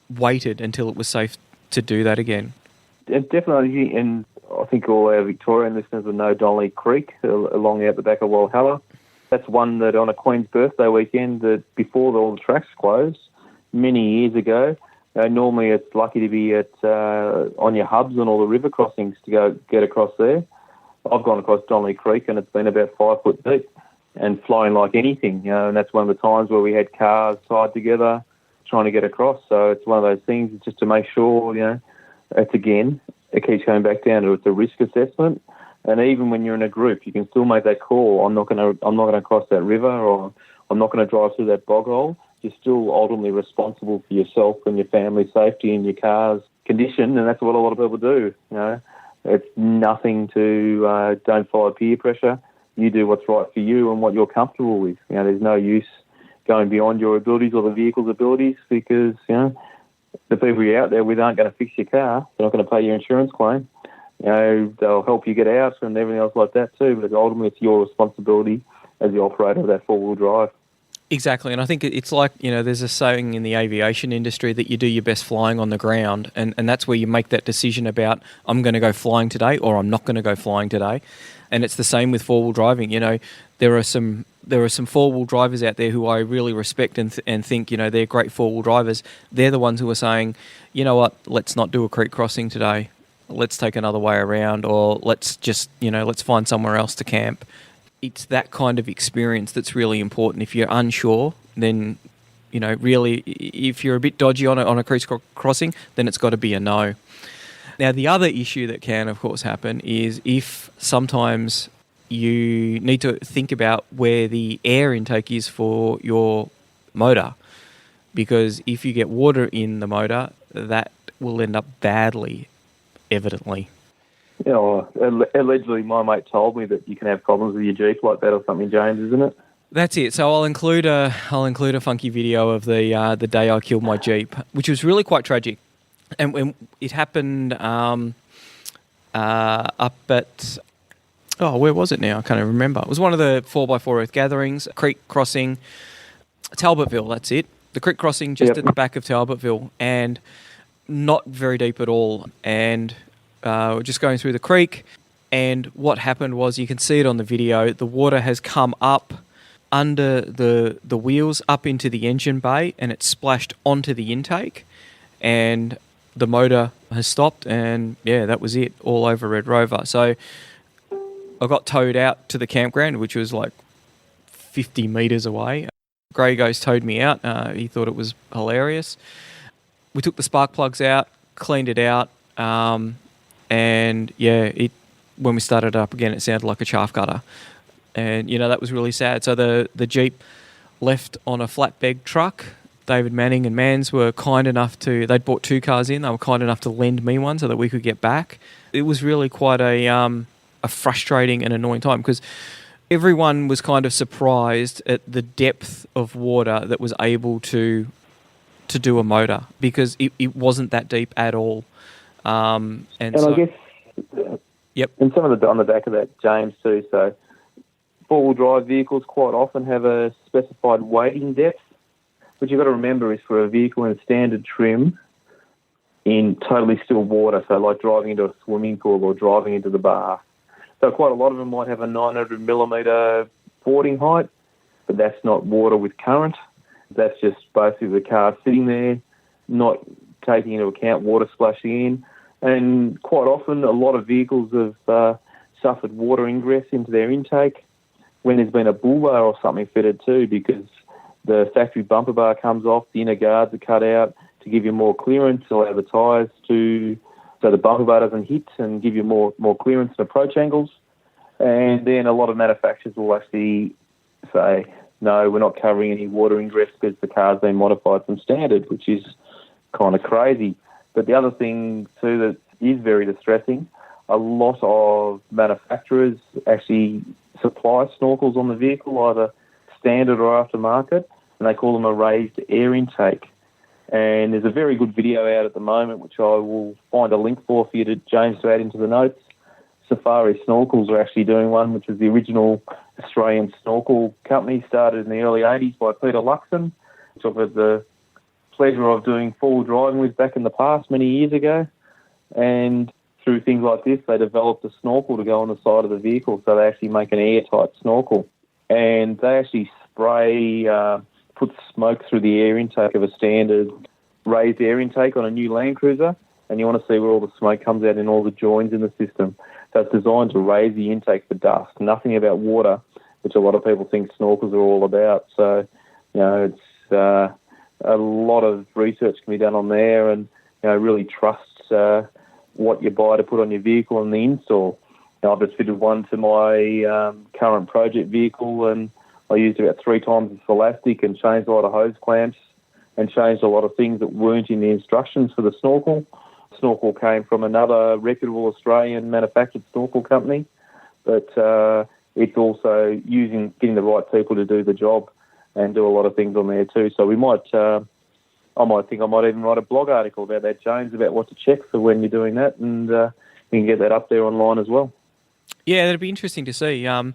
waited until it was safe to do that again. Definitely, and I think all our Victorian listeners will know Donnelly Creek along out the back of Walhalla. That's one that on a Queen's birthday weekend, that before all the tracks closed many years ago, normally it's lucky to be on your hubs and all the river crossings to go get across there. I've gone across Donnelly Creek and it's been about 5 foot deep and flowing like anything, and that's one of the times where we had cars tied together trying to get across. So it's one of those things just to make sure, it keeps going back down to it's a risk assessment. And even when you're in a group, you can still make that call. I'm not going to cross that river, or I'm not going to drive through that bog hole. You're still ultimately responsible for yourself and your family's safety and your car's condition, and that's what a lot of people do. It's nothing to don't follow peer pressure. You do what's right for you and what you're comfortable with. There's no use going beyond your abilities or the vehicle's abilities, because the people you're out there with aren't going to fix your car. They're not going to pay your insurance claim. They'll help you get out and everything else like that too, but ultimately it's your responsibility as the operator of that four-wheel drive. Exactly, and I think it's like, there's a saying in the aviation industry that you do your best flying on the ground, and that's where you make that decision about, I'm going to go flying today or I'm not going to go flying today. And it's the same with four-wheel driving. There are some four-wheel drivers out there who I really respect and think, they're great four-wheel drivers. They're the ones who are saying, you know what, let's not do a creek crossing today. Let's take another way around, or let's just, let's find somewhere else to camp. It's that kind of experience that's really important. If you're unsure, then, really, if you're a bit dodgy on a creek crossing, then it's got to be a no. Now, the other issue that can, of course, happen is if sometimes you need to think about where the air intake is for your motor, because if you get water in the motor, that will end up badly, evidently. Allegedly, my mate told me that you can have problems with your Jeep like that or something, James, isn't it? That's it. So I'll include a funky video of the day I killed my Jeep, which was really quite tragic, and when it happened up at Oh, where was it now? I can't even remember. It was one of the 4x4 Earth gatherings, creek crossing, Talbotville, that's it. The creek crossing just at the back of Talbotville, and not very deep at all. And we're just going through the creek, and what happened was, you can see it on the video, the water has come up under the wheels, up into the engine bay, and it splashed onto the intake, and the motor has stopped, and yeah, that was it, all over Red Rover. So I got towed out to the campground, which was like 50 metres away. Grey Ghost towed me out. He thought it was hilarious. We took the spark plugs out, cleaned it out, and yeah, when we started it up again, it sounded like a chaff gutter. And, that was really sad. So the Jeep left on a flatbed truck. David Manning and Mans were kind enough they'd bought 2 cars in. They were kind enough to lend me one so that we could get back. It was really quite a frustrating and annoying time, because everyone was kind of surprised at the depth of water that was able to do a motor, because it wasn't that deep at all. And so, I guess, yep. And some of on the back of that, James, too, so four-wheel drive vehicles quite often have a specified wading depth. What you've got to remember is, for a vehicle in standard trim in totally still water, so like driving into a swimming pool or driving into the bath, so quite a lot of them might have a 900 millimetre boarding height, but that's not water with current. That's just basically the car sitting there, not taking into account water splashing in. And quite often, a lot of vehicles have suffered water ingress into their intake when there's been a bull bar or something fitted too, because the factory bumper bar comes off, the inner guards are cut out to give you more clearance, allow the tyres so the bumper bar doesn't hit and give you more clearance and approach angles. And then a lot of manufacturers will actually say, no, we're not covering any water ingress because the car's been modified from standard, which is kind of crazy. But the other thing too that is very distressing, a lot of manufacturers actually supply snorkels on the vehicle, either standard or aftermarket, and they call them a raised air intake. And there's a very good video out at the moment, which I will find a link for you to James to add into the notes. Safari Snorkels are actually doing one, which is the original Australian snorkel company, started in the early 80s by Peter Luxon, which I've had the pleasure of doing full driving with back in the past many years ago. And through things like this, they developed a snorkel to go on the side of the vehicle, so they actually make an airtight snorkel. And they actually put smoke through the air intake of a standard raised air intake on a new Land Cruiser, and you want to see where all the smoke comes out in all the joins in the system. So it's designed to raise the intake for dust, nothing about water, which a lot of people think snorkels are all about. So, it's a lot of research can be done on there, and, really trust what you buy to put on your vehicle and the install. I've just fitted one to my current project vehicle, and I used about 3 times as elastic and changed a lot of hose clamps and changed a lot of things that weren't in the instructions for the snorkel. Snorkel came from another reputable Australian manufactured snorkel company, but it's also getting the right people to do the job and do a lot of things on there too. So I might even write a blog article about that, James, about what to check for when you're doing that, and you can get that up there online as well. Yeah, that'd be interesting to see. And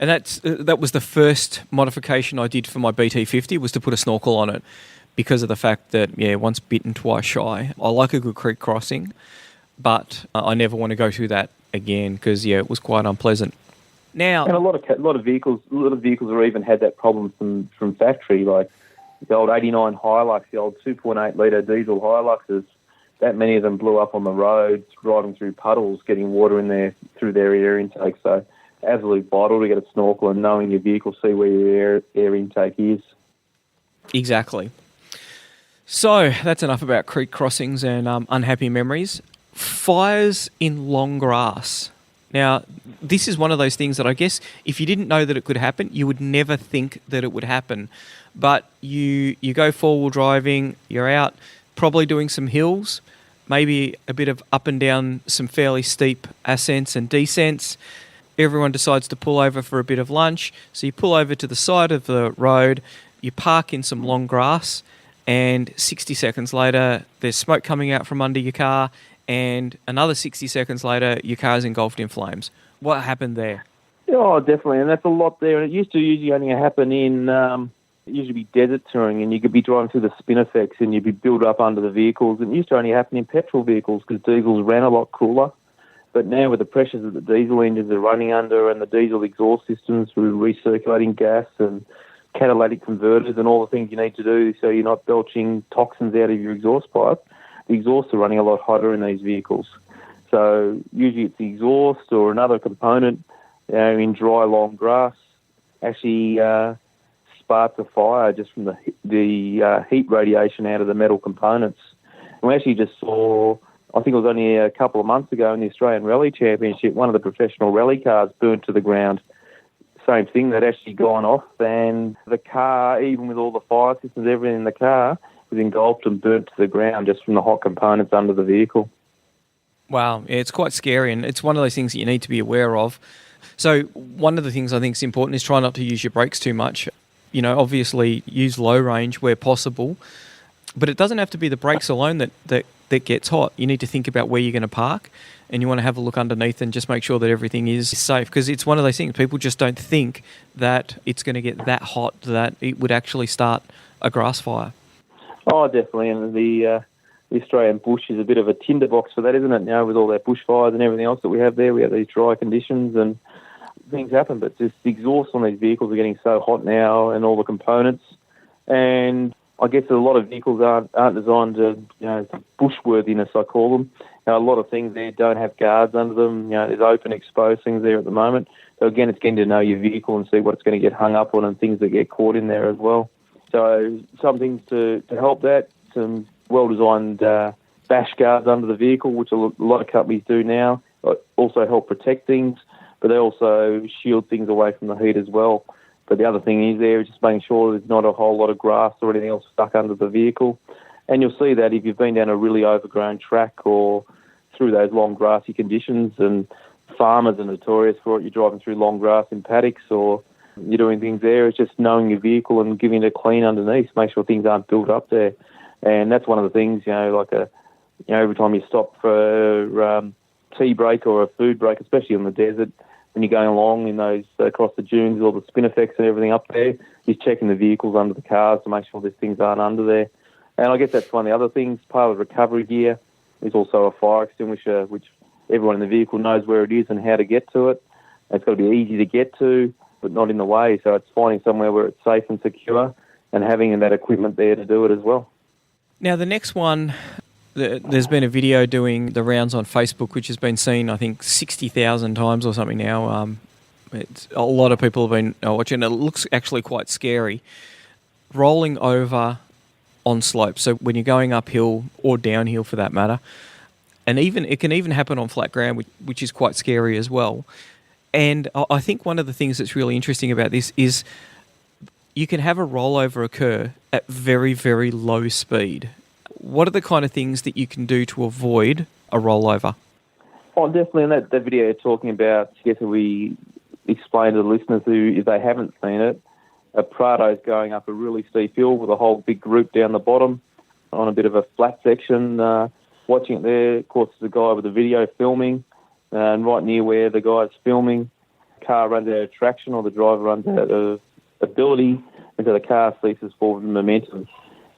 that was the first modification I did for my BT50, was to put a snorkel on it, because of the fact that, once bitten, twice shy. I like a good creek crossing, but I never want to go through that again, because, it was quite unpleasant. Now, and a lot of vehicles have even had that problem from factory, like the old 89 Hilux, the old 2.8 litre diesel Hiluxes. That many of them blew up on the roads, driving through puddles, getting water in there through their air intake. So, absolutely vital to get a snorkel and knowing your vehicle, see where your air intake is. Exactly. So that's enough about creek crossings and unhappy memories. Fires in long grass. Now, this is one of those things that I guess if you didn't know that it could happen, you would never think that it would happen. But you go four-wheel driving, you're out probably doing some hills, maybe a bit of up and down some fairly steep ascents and descents. Everyone decides to pull over for a bit of lunch. So you pull over to the side of the road, you park in some long grass, and 60 seconds later, there's smoke coming out from under your car, and another 60 seconds later, your car's engulfed in flames. What happened there? Oh, definitely, and that's a lot there. And it used to usually only happen in it used to be desert touring, and you could be driving through the spin effects, and you'd be built up under the vehicles. And it used to only happen in petrol vehicles because diesels ran a lot cooler. But now with the pressures that the diesel engines are running under, and the diesel exhaust systems with recirculating gas and catalytic converters and all the things you need to do so you're not belching toxins out of your exhaust pipe, the exhausts are running a lot hotter in these vehicles. So usually it's the exhaust or another component in dry, long grass actually sparks a fire just from the heat radiation out of the metal components. And we actually just saw, I think it was only a couple of months ago in the Australian Rally Championship, one of the professional rally cars burnt to the ground. Same thing, that actually gone off, and the car, even with all the fire systems, everything in the car, was engulfed and burnt to the ground just from the hot components under the vehicle. Wow, yeah, it's quite scary, and it's one of those things that you need to be aware of. So one of the things I think is important is try not to use your brakes too much. You know, obviously use low range where possible, but it doesn't have to be the brakes alone that gets hot. You need to think about where you're going to park, and you want to have a look underneath and just make sure that everything is safe, because it's one of those things, people just don't think that it's going to get that hot that it would actually start a grass fire. Oh, definitely, and the Australian bush is a bit of a tinderbox for that, isn't it? Now with all that bushfires and everything else that we have there, we have these dry conditions and things happen, but just the exhaust on these vehicles are getting so hot now, and all the components, and I guess a lot of vehicles aren't designed to, bushworthiness, I call them. A lot of things there don't have guards under them. There's open, exposed things there at the moment. So again, it's getting to know your vehicle and see what it's going to get hung up on and things that get caught in there as well. So some things to help that, some well-designed bash guards under the vehicle, which a lot of companies do now, also help protect things, but they also shield things away from the heat as well. But the other thing is there is just making sure there's not a whole lot of grass or anything else stuck under the vehicle. And you'll see that if you've been down a really overgrown track or through those long grassy conditions, and farmers are notorious for it. You're driving through long grass in paddocks or you're doing things there. It's just knowing your vehicle and giving it a clean underneath, make sure things aren't built up there. And that's one of the things, every time you stop for a tea break or a food break, especially in the desert, when you're going along in those across the dunes, all the spin effects and everything up there, you're checking the vehicles under the cars to make sure these things aren't under there. And I guess that's one of the other things. Part of the recovery gear is also a fire extinguisher, which everyone in the vehicle knows where it is and how to get to it. It's got to be easy to get to, but not in the way. So it's finding somewhere where it's safe and secure and having that equipment there to do it as well. Now, the next one, there's been a video doing the rounds on Facebook, which has been seen, I think, 60,000 times or something now. A lot of people have been watching it. It looks actually quite scary. Rolling over on slopes, so when you're going uphill or downhill for that matter, and it can even happen on flat ground, which is quite scary as well. And I think one of the things that's really interesting about this is you can have a rollover occur at very, very low speed. What are the kind of things that you can do to avoid a rollover? Oh, definitely. In that video you're talking about, I guess we explain to the listeners who, if they haven't seen it, a Prado's going up a really steep hill with a whole big group down the bottom on a bit of a flat section. Watching it there, of course, there's a guy with a video filming, and right near where the guy's filming, the car runs out of traction or the driver runs out of ability, and so the car ceases forward momentum.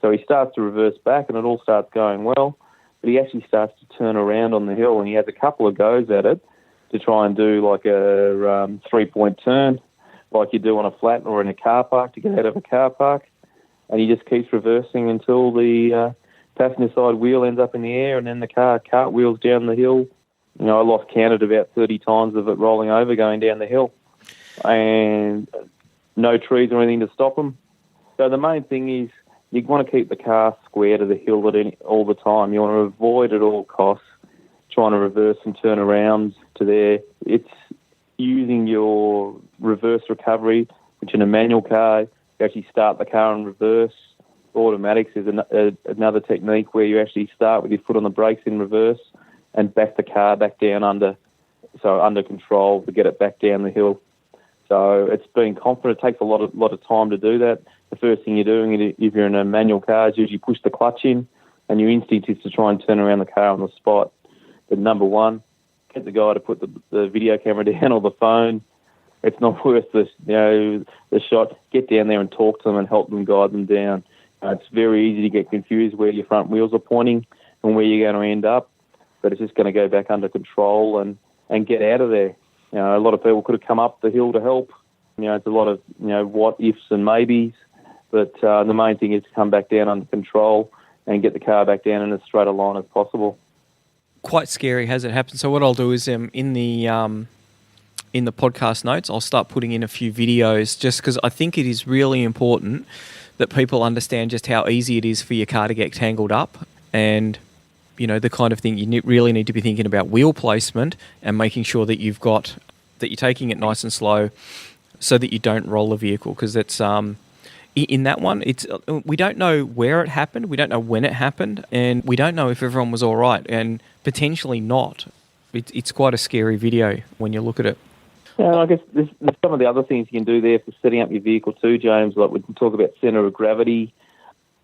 So he starts to reverse back and it all starts going well, but he actually starts to turn around on the hill, and he has a couple of goes at it to try and do like a three-point turn, like you do on a flat or in a car park to get out of a car park. And he just keeps reversing until the passenger side wheel ends up in the air, and then the car cartwheels down the hill. I lost count at about 30 times of it rolling over going down the hill, and no trees or anything to stop them. So the main thing is you want to keep the car square to the hill all the time. You want to avoid at all costs trying to reverse and turn around to there. It's using your reverse recovery, which in a manual car, you actually start the car in reverse. Automatics is another technique where you actually start with your foot on the brakes in reverse and back the car back down under control to get it back down the hill. So it's being confident. It takes a lot of time to do that. The first thing you're doing if you're in a manual car is usually push the clutch in, and your instinct is to try and turn around the car on the spot. But number one, get the guy to put the video camera down or the phone. It's not worth the shot. Get down there and talk to them and help them, guide them down. It's very easy to get confused where your front wheels are pointing and where you're going to end up, but it's just going to go back under control and get out of there. A lot of people could have come up the hill to help. It's a lot of what ifs and maybes, but the main thing is to come back down under control and get the car back down in as straight a line as possible. Quite scary has it happened. So what I'll do is in the podcast notes, I'll start putting in a few videos, just because I think it is really important that people understand just how easy it is for your car to get tangled up, and the kind of thing you really need to be thinking about wheel placement and making sure that you're taking it nice and slow so that you don't roll the vehicle, because it's in that one, we don't know where it happened, we don't know when it happened, and we don't know if everyone was all right, and potentially not. It's quite a scary video when you look at it. Yeah, I guess there's some of the other things you can do there for setting up your vehicle too, James. Like we can talk about centre of gravity,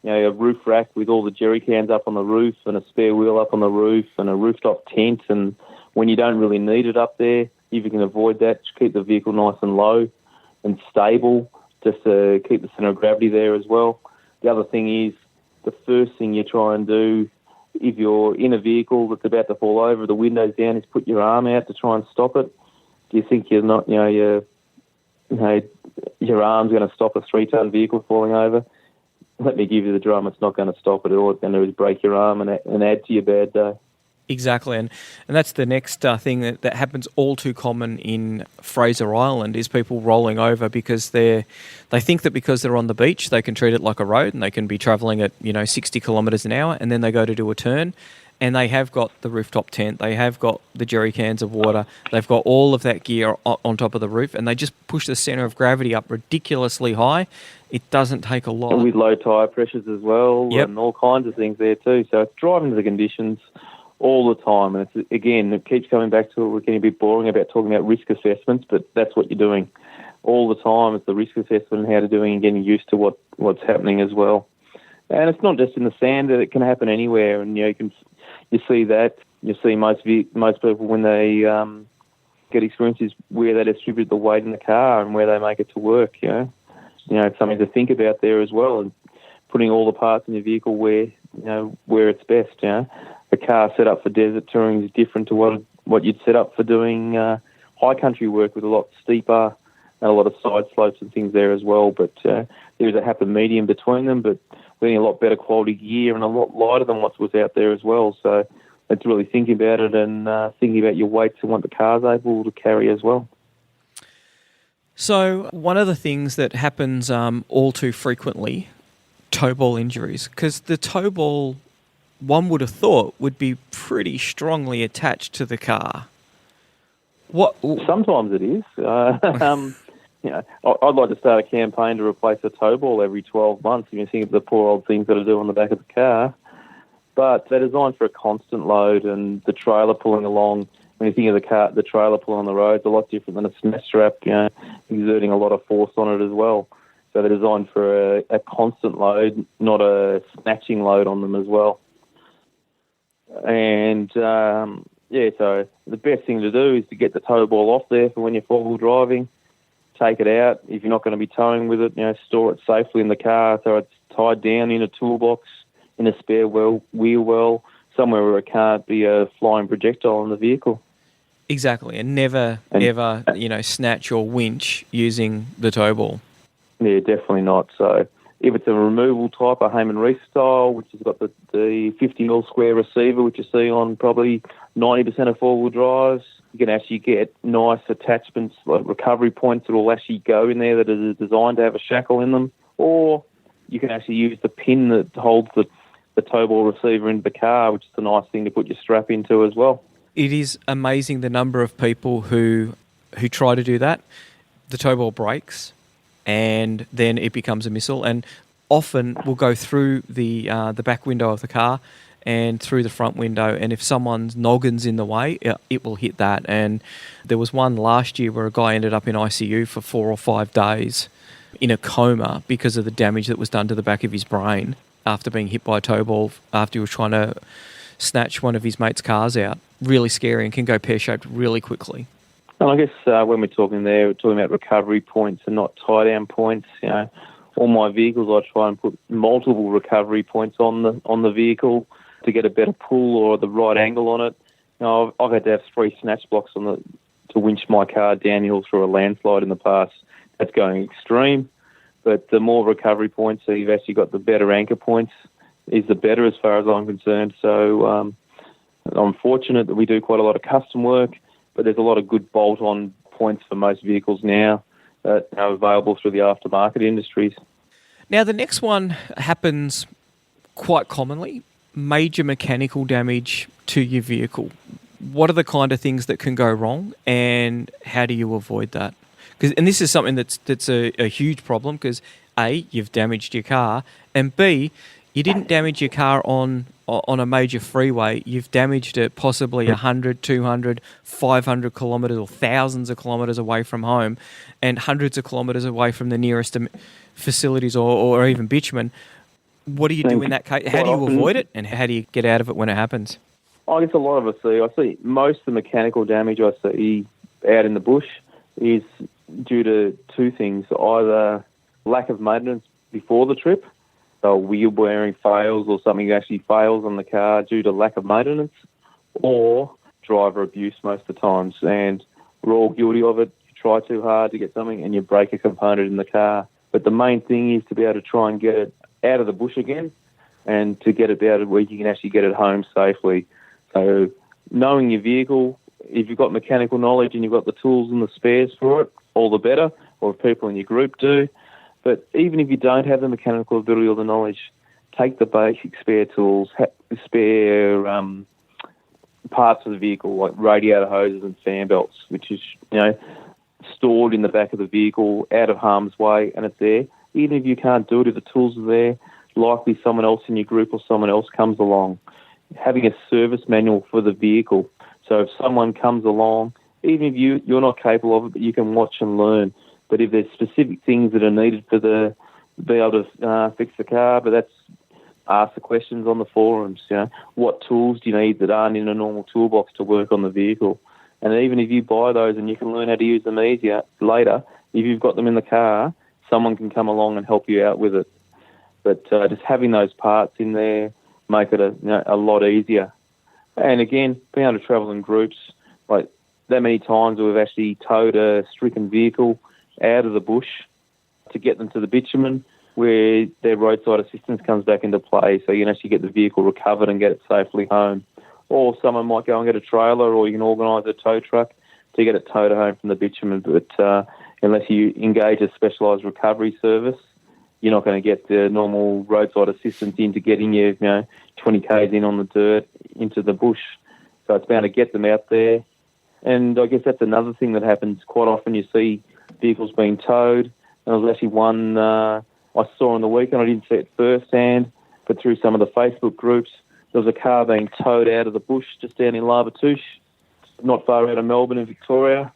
a roof rack with all the jerry cans up on the roof and a spare wheel up on the roof and a rooftop tent. And when you don't really need it up there, if you can avoid that, just keep the vehicle nice and low and stable, just to keep the centre of gravity there as well. The other thing is, the first thing you try and do if you're in a vehicle that's about to fall over, the window's down, is put your arm out to try and stop it. Do you think you're not, your arm's going to stop a 3-ton vehicle falling over? Let me give you the drum. It's not going to stop it. All it's going to do is break your arm and add to your bad day. Exactly, and that's the next thing that happens all too common in Fraser Island, is people rolling over because they think that because they're on the beach they can treat it like a road and they can be travelling at 60 kilometres an hour, and then they go to do a turn and they have got the rooftop tent, they have got the jerry cans of water, they've got all of that gear on top of the roof, and they just push the centre of gravity up ridiculously high. It doesn't take a lot. And with low tyre pressures as well, yep, and all kinds of things there too. So it's driving to the conditions all the time. And it keeps coming back to it. We're getting a bit boring about talking about risk assessments, but that's what you're doing all the time. It's the risk assessment and how to do it and getting used to what's happening as well. And it's not just in the sand; it can happen anywhere. And you see that. You see most people when they get experiences where they distribute the weight in the car and where they make it to work. It's something to think about there as well, and putting all the parts in your vehicle where it's best. A car set up for desert touring is different to what you'd set up for doing high country work with a lot steeper and a lot of side slopes and things there as well. But there's a happy medium between them, but we're getting a lot better quality gear and a lot lighter than what was out there as well. So it's really thinking about it and thinking about your weights and what the car's able to carry as well. So one of the things that happens all too frequently, toe ball injuries, because the toe ball, one would have thought, would be pretty strongly attached to the car. Sometimes it is. I'd like to start a campaign to replace a toe ball every 12 months. You can think of the poor old things that I do on the back of the car. But they're designed for a constant load, and the trailer pulling along, when you think of the trailer pulling on the road, it's a lot different than a smash strap, exerting a lot of force on it as well. So they're designed for a constant load, not a snatching load on them as well. And, so the best thing to do is to get the tow ball off there for when you're four-wheel driving, take it out. If you're not going to be towing with it, store it safely in the car so it's tied down in a toolbox, in a spare wheel well, somewhere where it can't be a flying projectile in the vehicle. Exactly, and never, snatch or winch using the tow ball. Yeah, definitely not. So if it's a removal type, a Heyman Reese style, which has got the 50mm square receiver, which you see on probably 90% of four-wheel drives, you can actually get nice attachments, like recovery points that will actually go in there that are designed to have a shackle in them. Or you can actually use the pin that holds the tow ball receiver into the car, which is a nice thing to put your strap into as well. It is amazing the number of people who try to do that. The tow ball breaks, and then it becomes a missile, and often will go through the back window of the car and through the front window, and if someone's noggin's in the way, it will hit that. And there was one last year where a guy ended up in ICU for 4 or 5 days in a coma because of the damage that was done to the back of his brain after being hit by a tow ball, after he was trying to snatch one of his mate's cars out. Really scary and can go pear-shaped really quickly. And I guess when we're talking there, we're talking about recovery points and not tie-down points. All my vehicles, I try and put multiple recovery points on the vehicle to get a better pull or the right angle on it. I've had to have 3 snatch blocks to winch my car downhill through a landslide in the past. That's going extreme. But the more recovery points, so you've actually got the better anchor points, is the better as far as I'm concerned. So I'm fortunate that we do quite a lot of custom work, but there's a lot of good bolt-on points for most vehicles now that are available through the aftermarket industries. Now, the next one happens quite commonly, major mechanical damage to your vehicle. What are the kind of things that can go wrong, and how do you avoid that? And this is something that's a huge problem because, A, you've damaged your car, and B, you didn't damage your car on a major freeway. You've damaged it possibly 100, 200, 500 kilometres or thousands of kilometres away from home and hundreds of kilometres away from the nearest facilities or even bitumen. What do you do in that case? How do you avoid it, and how do you get out of it when it happens? I guess a lot of I see most of the mechanical damage I see out in the bush is due to 2 things. Either lack of maintenance before the trip, so wheel bearing fails or something actually fails on the car due to lack of maintenance, or driver abuse most of the times. And we're all guilty of it. You try too hard to get something and you break a component in the car. But the main thing is to be able to try and get it out of the bush again and to get it out where you can actually get it home safely. So knowing your vehicle, if you've got mechanical knowledge and you've got the tools and the spares for it, all the better, or if people in your group do. But even if you don't have the mechanical ability or the knowledge, take the basic spare tools, spare parts of the vehicle, like radiator hoses and fan belts, which is, stored in the back of the vehicle, out of harm's way, and it's there. Even if you can't do it, if the tools are there, likely someone else in your group or someone else comes along. Having a service manual for the vehicle. So if someone comes along, even if you're not capable of it, but you can watch and learn. But if there's specific things that are needed for to be able to fix the car, but that's ask the questions on the forums. What tools do you need that aren't in a normal toolbox to work on the vehicle? And even if you buy those and you can learn how to use them easier later, if you've got them in the car, someone can come along and help you out with it. But just having those parts in there make it a lot easier. And again, being able to travel in groups, like that many times we've actually towed a stricken vehicle out of the bush to get them to the bitumen, where their roadside assistance comes back into play, so you can actually get the vehicle recovered and get it safely home. Or someone might go and get a trailer, or you can organise a tow truck to get it towed home from the bitumen. But unless you engage a specialised recovery service, you're not going to get the normal roadside assistance into getting you, 20 k's in on the dirt into the bush. So it's bound to get them out there. And I guess that's another thing that happens quite often. You see vehicles being towed. And there was actually one I saw on the weekend. I didn't see it firsthand, but through some of the Facebook groups, there was a car being towed out of the bush just down in Labatouche, not far out of Melbourne in Victoria.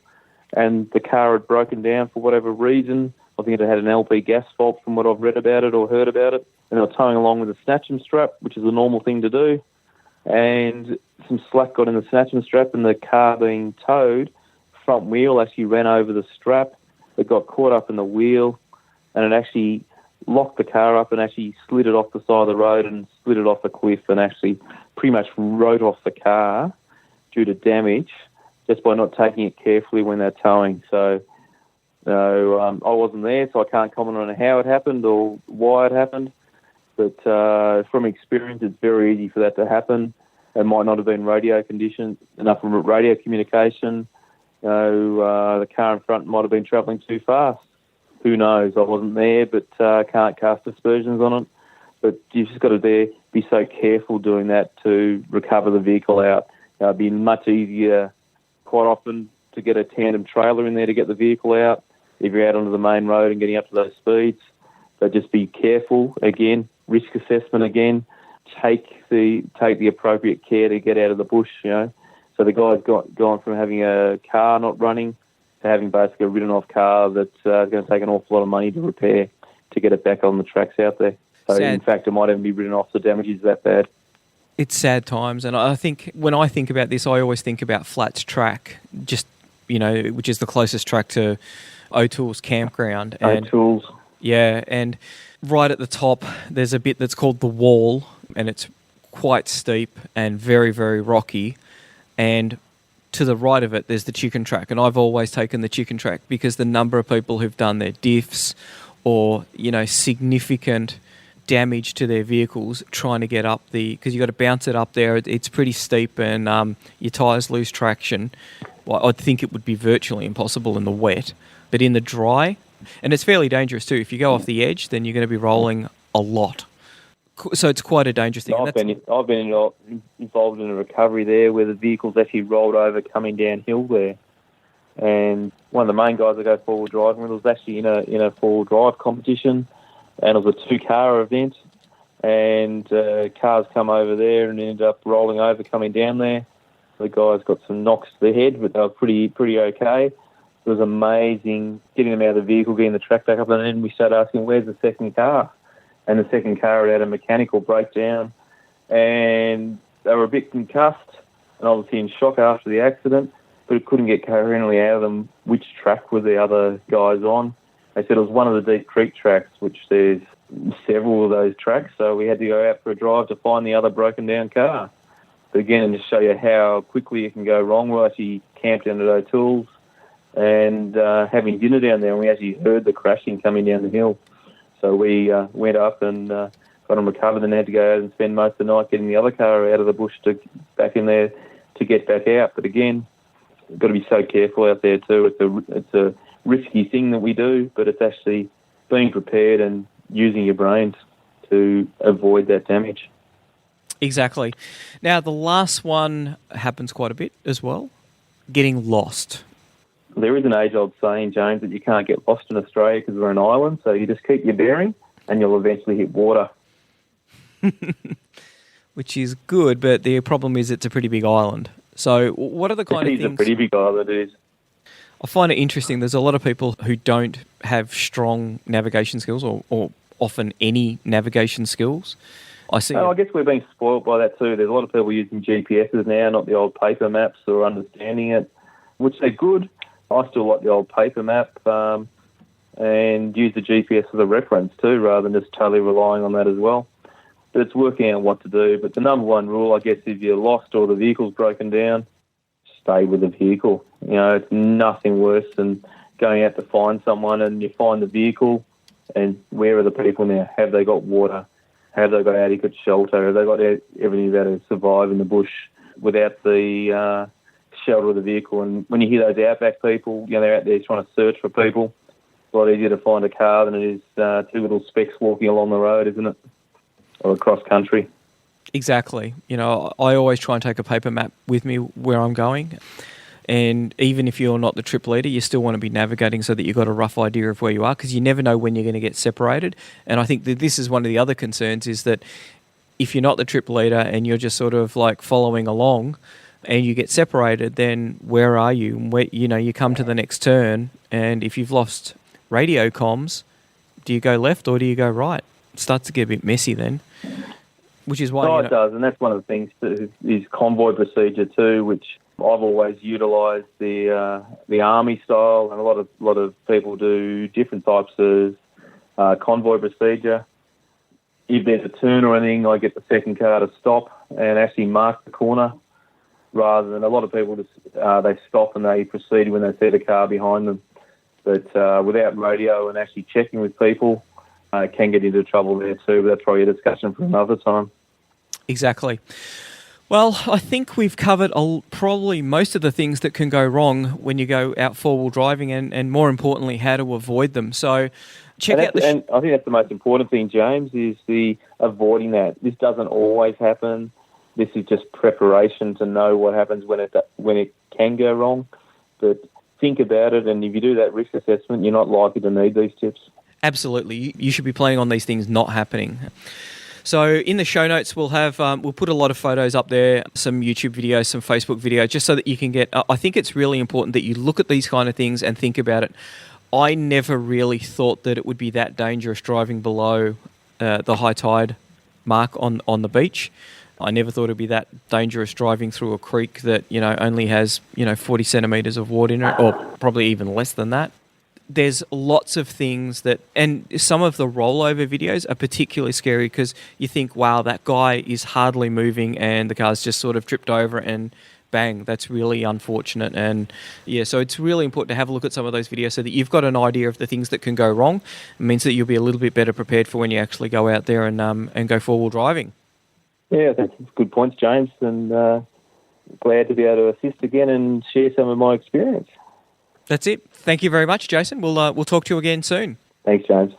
And the car had broken down for whatever reason. I think it had an LP gas fault from what I've read about it or heard about it. And they were towing along with a snatch-and strap, which is a normal thing to do. And some slack got in the snatch-and strap, and the car being towed, front wheel actually ran over the strap. It got caught up in the wheel, and it actually locked the car up and actually slid it off the side of the road and slid it off a cliff and actually pretty much wrote off the car due to damage just by not taking it carefully when they're towing. So I wasn't there, so I can't comment on how it happened or why it happened. But from experience, it's very easy for that to happen. It might not have been enough radio communication. The car in front might have been travelling too fast. Who knows? I wasn't there, but can't cast aspersions on it. But you've just got to be so careful doing that to recover the vehicle out. It'd be much easier quite often to get a tandem trailer in there to get the vehicle out if you're out onto the main road and getting up to those speeds. So just be careful. Again, risk assessment again. Take the appropriate care to get out of the bush, So the guy's gone from having a car not running to having basically a ridden-off car that's going to take an awful lot of money to repair to get it back on the tracks out there. So in fact, it might even be ridden off, the damage is that bad. It's sad times, and I think when I think about this, I always think about Flats Track, just which is the closest track to O'Toole's campground. And O'Toole's. yeah, and right at the top, there's a bit that's called the Wall, and it's quite steep and very, very rocky. And to the right of it, there's the Chicken Track, and I've always taken the Chicken Track because the number of people who've done their diffs or significant damage to their vehicles trying to get up because you've got to bounce it up there. It's pretty steep, and your tyres lose traction. Well, I think it would be virtually impossible in the wet, but in the dry, and it's fairly dangerous too. If you go off the edge, then you're going to be rolling a lot. So it's quite a dangerous thing. I've been involved in a recovery there where the vehicle's actually rolled over coming downhill there. And one of the main guys I go four-wheel driving with was actually in a four-wheel drive competition, and it was a two-car event, and cars come over there and ended up rolling over coming down there. The guys got some knocks to the head, but they were pretty okay. It was amazing getting them out of the vehicle, getting the track back up, and then we started asking, where's the second car? And the second car had a mechanical breakdown, and they were a bit concussed and obviously in shock after the accident, but it couldn't get coherently out of them which track were the other guys on. They said it was one of the Deep Creek tracks, which there's several of those tracks, so we had to go out for a drive to find the other broken down car. But again, and to show you how quickly it can go wrong, we actually camped down at O'Toole's and having dinner down there, and we actually heard the crashing coming down the hill. So we went up and got them recovered, and had to go out and spend most of the night getting the other car out of the bush to back in there to get back out. But again, we've got to be so careful out there too. It's a risky thing that we do, but it's actually being prepared and using your brains to avoid that damage. Exactly. Now, the last one happens quite a bit as well, getting lost. There is an age-old saying, James, that you can't get lost in Australia because we're an island, so you just keep your bearing and you'll eventually hit water. Which is good, but the problem is it's a pretty big island. So what are the kind of things... It is a pretty big island, it is. I find it interesting. There's a lot of people who don't have strong navigation skills or often any navigation skills. I guess we're being spoiled by that too. There's a lot of people using GPSs now, not the old paper maps or understanding it, which they're good. I still like the old paper map and use the GPS as a reference too, rather than just totally relying on that as well. But it's working out what to do. But the number one rule, I guess, if you're lost or the vehicle's broken down, stay with the vehicle. It's nothing worse than going out to find someone and you find the vehicle and where are the people now? Have they got water? Have they got adequate shelter? Have they got everything about to survive in the bush without the shelter of the vehicle? And when you hear those outback people, they're out there trying to search for people. It's a lot easier to find a car than it is two little specks walking along the road, isn't it? Or across country. Exactly. I always try and take a paper map with me where I'm going. And even if you're not the trip leader, you still want to be navigating so that you've got a rough idea of where you are, because you never know when you're going to get separated. And I think that this is one of the other concerns, is that if you're not the trip leader and you're just sort of like following along and you get separated, then where are you? Where, you come to the next turn, and if you've lost radio comms, do you go left or do you go right? It starts to get a bit messy then. Which is why... it does, and that's one of the things too, is convoy procedure too, which I've always utilised the army style, and a lot of people do different types of convoy procedure. If there's a turn or anything, I get the second car to stop and actually mark the corner, rather than a lot of people just they stop and they proceed when they see the car behind them. But without radio and actually checking with people, can get into trouble there too, but that's probably a discussion for another time. Exactly. Well, I think we've covered probably most of the things that can go wrong when you go out four-wheel driving, and more importantly, how to avoid them. So check out the... And I think that's the most important thing, James, is the avoiding that. This doesn't always happen. This is just preparation to know what happens when it can go wrong. But think about it, and if you do that risk assessment, you're not likely to need these tips. Absolutely. You should be planning on these things not happening. So in the show notes, we'll put a lot of photos up there, some YouTube videos, some Facebook videos, just so that you can get... I think it's really important that you look at these kind of things and think about it. I never really thought that it would be that dangerous driving below the high tide mark on the beach. I never thought it'd be that dangerous driving through a creek that, only has, 40 centimetres of water in it, or probably even less than that. There's lots of things and some of the rollover videos are particularly scary because you think, wow, that guy is hardly moving and the car's just sort of tripped over and bang, that's really unfortunate. And yeah, so it's really important to have a look at some of those videos so that you've got an idea of the things that can go wrong. It means that you'll be a little bit better prepared for when you actually go out there and go four-wheel driving. Yeah, that's good points, James, and glad to be able to assist again and share some of my experience. That's it. Thank you very much, Jason. We'll talk to you again soon. Thanks, James.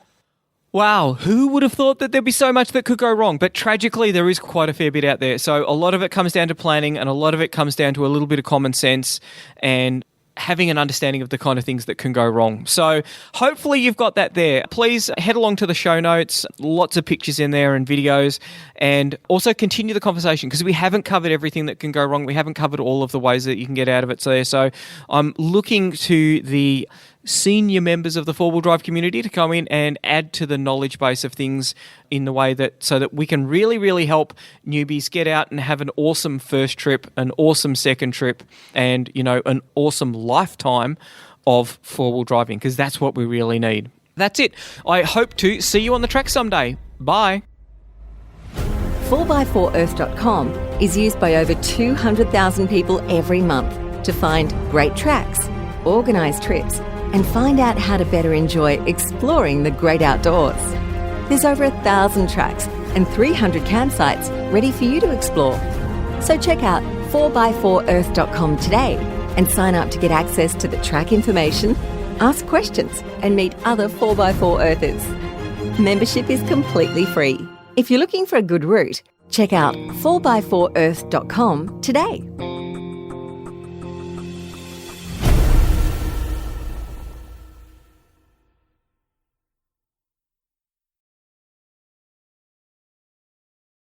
Wow, who would have thought that there'd be so much that could go wrong? But tragically, there is quite a fair bit out there. So a lot of it comes down to planning, and a lot of it comes down to a little bit of common sense and having an understanding of the kind of things that can go wrong. So hopefully you've got that there. Please head along to the show notes, lots of pictures in there and videos, and also continue the conversation because we haven't covered everything that can go wrong. We haven't covered all of the ways that you can get out of it there. So I'm looking to the senior members of the four-wheel drive community to come in and add to the knowledge base of things in the way that so that we can really, really help newbies get out and have an awesome first trip, an awesome second trip, and, an awesome lifetime of four-wheel driving because that's what we really need. That's it. I hope to see you on the track someday. Bye. 4x4earth.com is used by over 200,000 people every month to find great tracks, organise trips, and find out how to better enjoy exploring the great outdoors. There's over 1,000 tracks and 300 campsites ready for you to explore. So check out 4x4earth.com today and sign up to get access to the track information, ask questions, and meet other 4x4 Earthers. Membership is completely free. If you're looking for a good route, check out 4x4earth.com today.